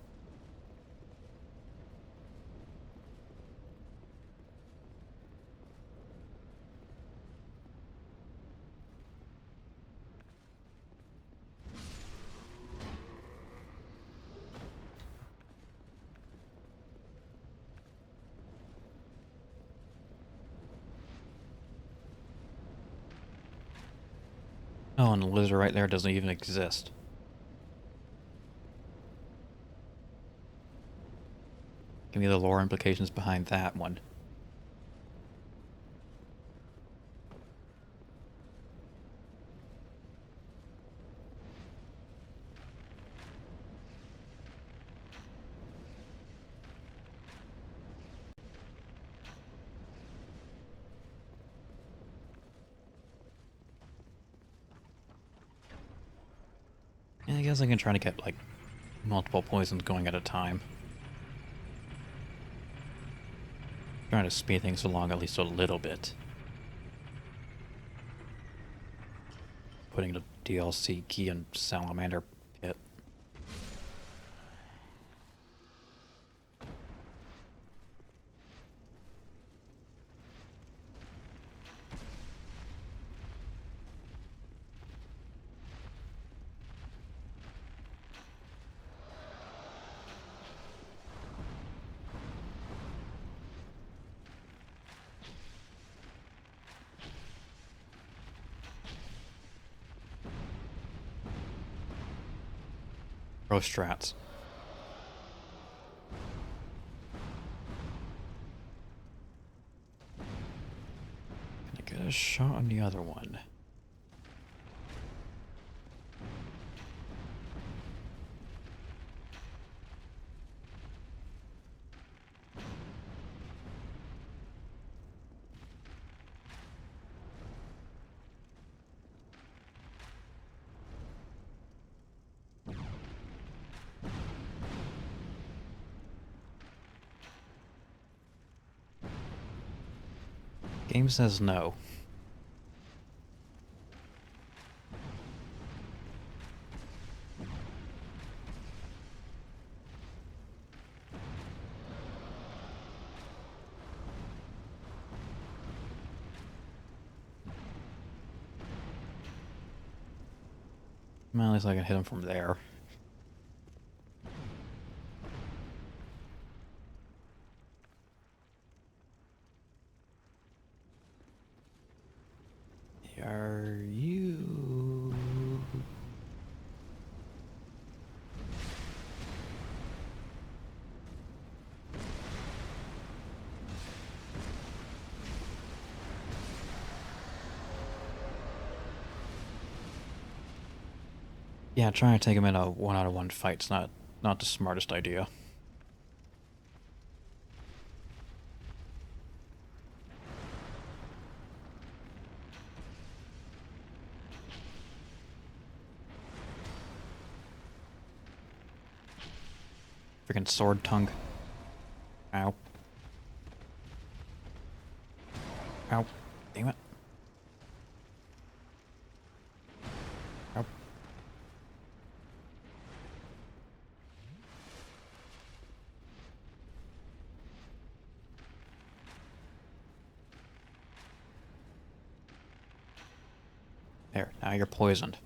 Oh, and the lizard right there doesn't even exist. Give me the lore implications behind that one. Yeah, I guess I can try to get, like, multiple poisons going at a time. Trying to speed things along at least a little bit. Putting the DLC key in Salamander Pit. Pro strats. Can I get a shot on the other one? Game says no. Well, at least I can hit him from there. Are you... Yeah, trying to take him in a 1-on-1 fight's not the smartest idea. Freaking sword tongue. Ow. Ow. Damn it. Ow. There, now you're poisoned.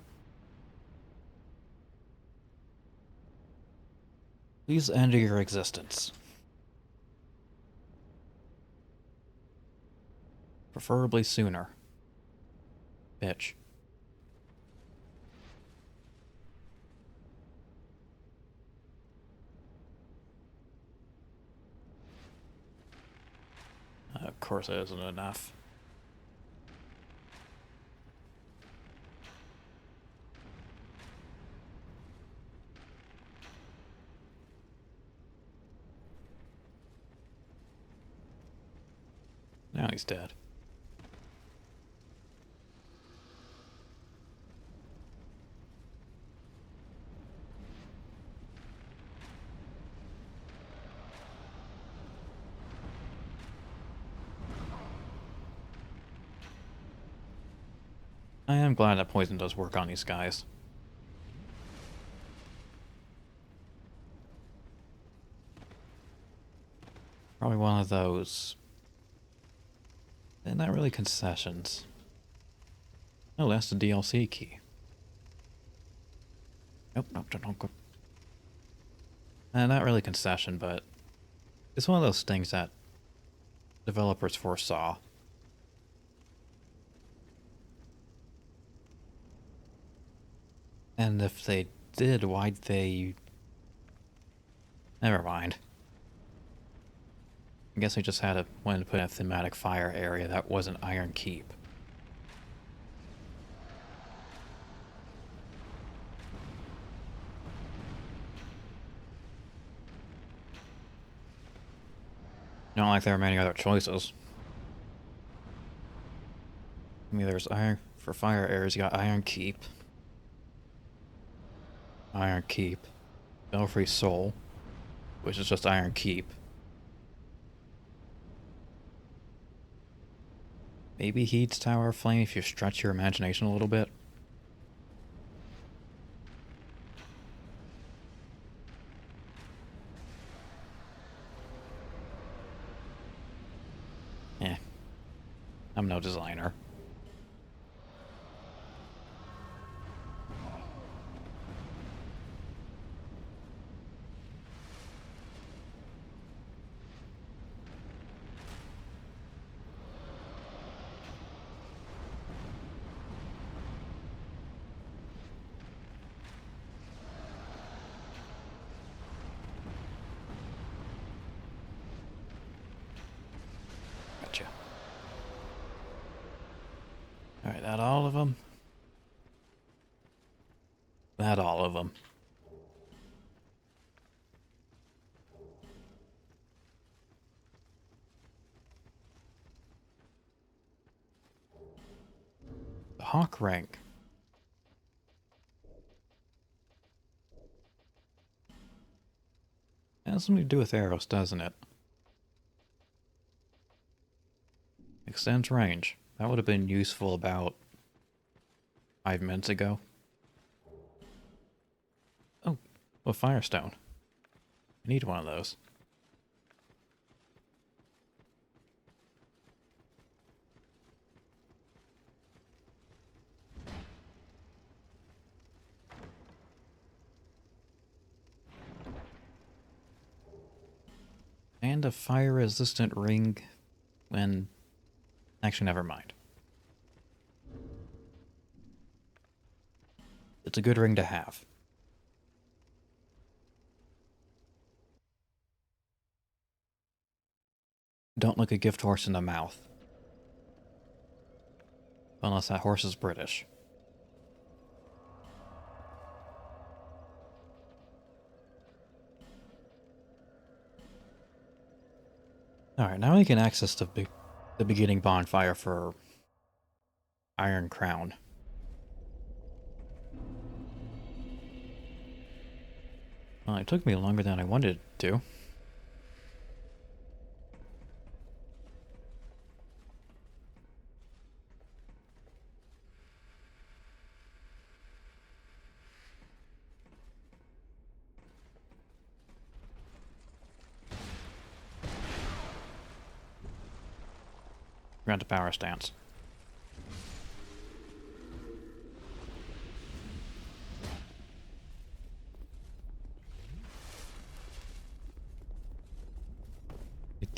Please end your existence. Preferably sooner. Bitch. Of course it isn't enough. Now he's dead. I am glad that poison does work on these guys. Probably one of those. They're not really concessions. Oh, that's the DLC key. Nope, nope, don't go. Not really concession, but it's one of those things that developers foresaw. And if they did, why'd they... Never mind. I guess I just wanted to put in a thematic fire area that wasn't Iron Keep. Not like there are many other choices. I mean, there's for fire areas, you got Iron Keep. Iron Keep. Belfry Soul, which is just Iron Keep. Maybe Heat's Tower of Flame if you stretch your imagination a little bit. Eh. I'm no designer. Gotcha. Alright, that all of them? That all of them. The Hawk rank. Has something to do with arrows, doesn't it? Extends range. That would have been useful about 5 minutes ago. Oh, a Firestone. I need one of those. And a fire-resistant ring when... Actually, never mind. It's a good ring to have. Don't look a gift horse in the mouth. Unless that horse is British. Alright, now we can access the beginning bonfire for Iron Crown. Well, it took me longer than I wanted it to. Grant a power stance.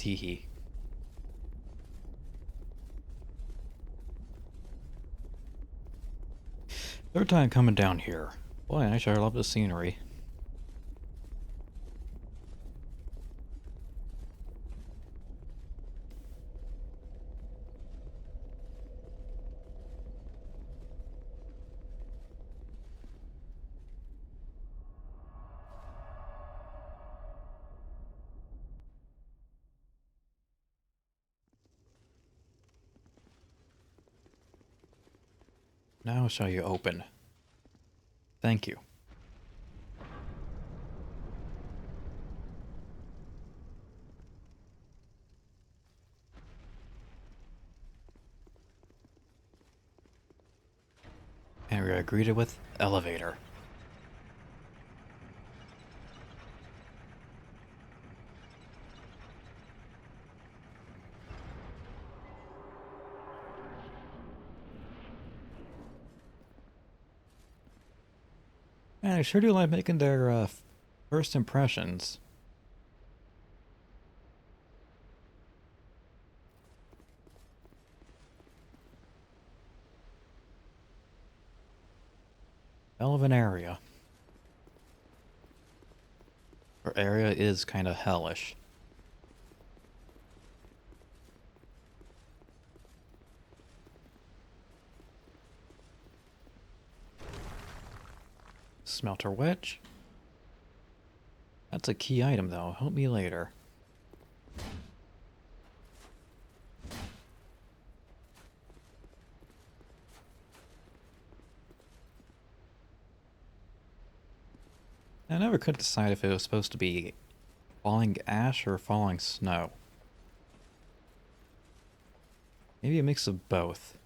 Teehee. Third time coming down here. Boy, I sure love the scenery. Now shall you open. Thank you. And we are greeted with elevator. Man, I sure do like making their first impressions. Hell of an area. Our area is kind of hellish. Smelter wedge. That's a key item though. Help me later. I never could decide if it was supposed to be falling ash or falling snow. Maybe a mix of both.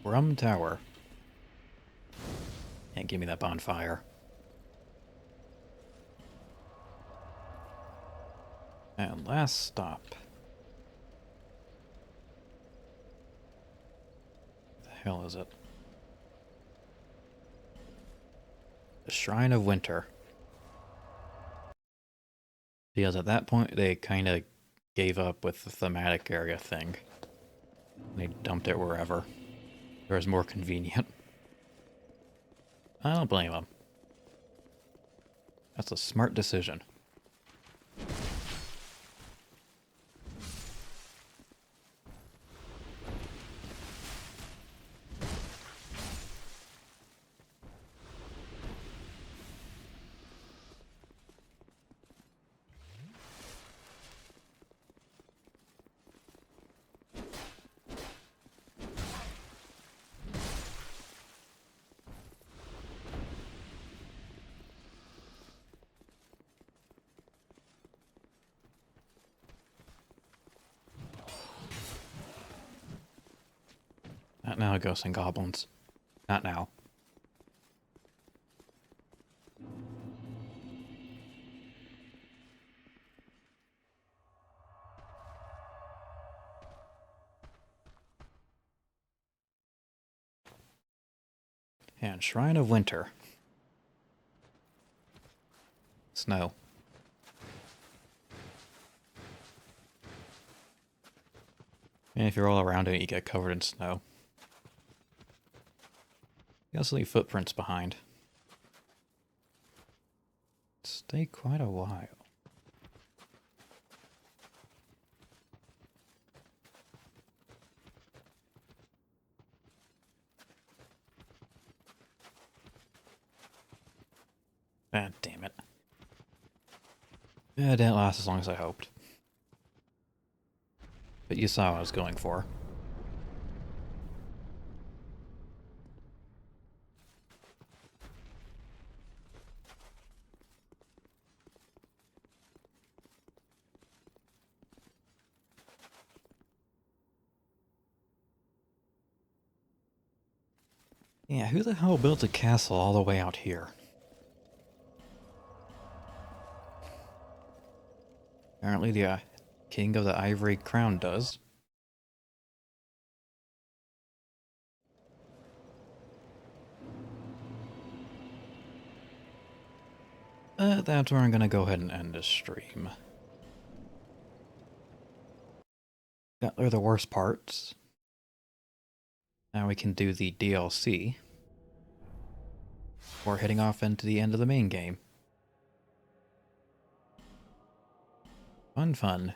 Rum Tower. Can't give me that bonfire. And last stop. What the hell is it? The Shrine of Winter. Because at that point they kind of gave up with the thematic area thing. They dumped it wherever. It was more convenient. I don't blame them. That's a smart decision. Not now, ghosts and goblins. Not now. And Shrine of Winter. Snow. And if you're all around it, you get covered in snow. You also leave footprints behind. Stay quite a while. Ah, damn it. Yeah, it didn't last as long as I hoped. But you saw what I was going for. Yeah, who the hell built a castle all the way out here? Apparently the King of the Ivory Crown does. That's where I'm gonna go ahead and end this stream. Got through the worst parts. Now we can do the DLC. Before heading off into the end of the main game. Fun, fun.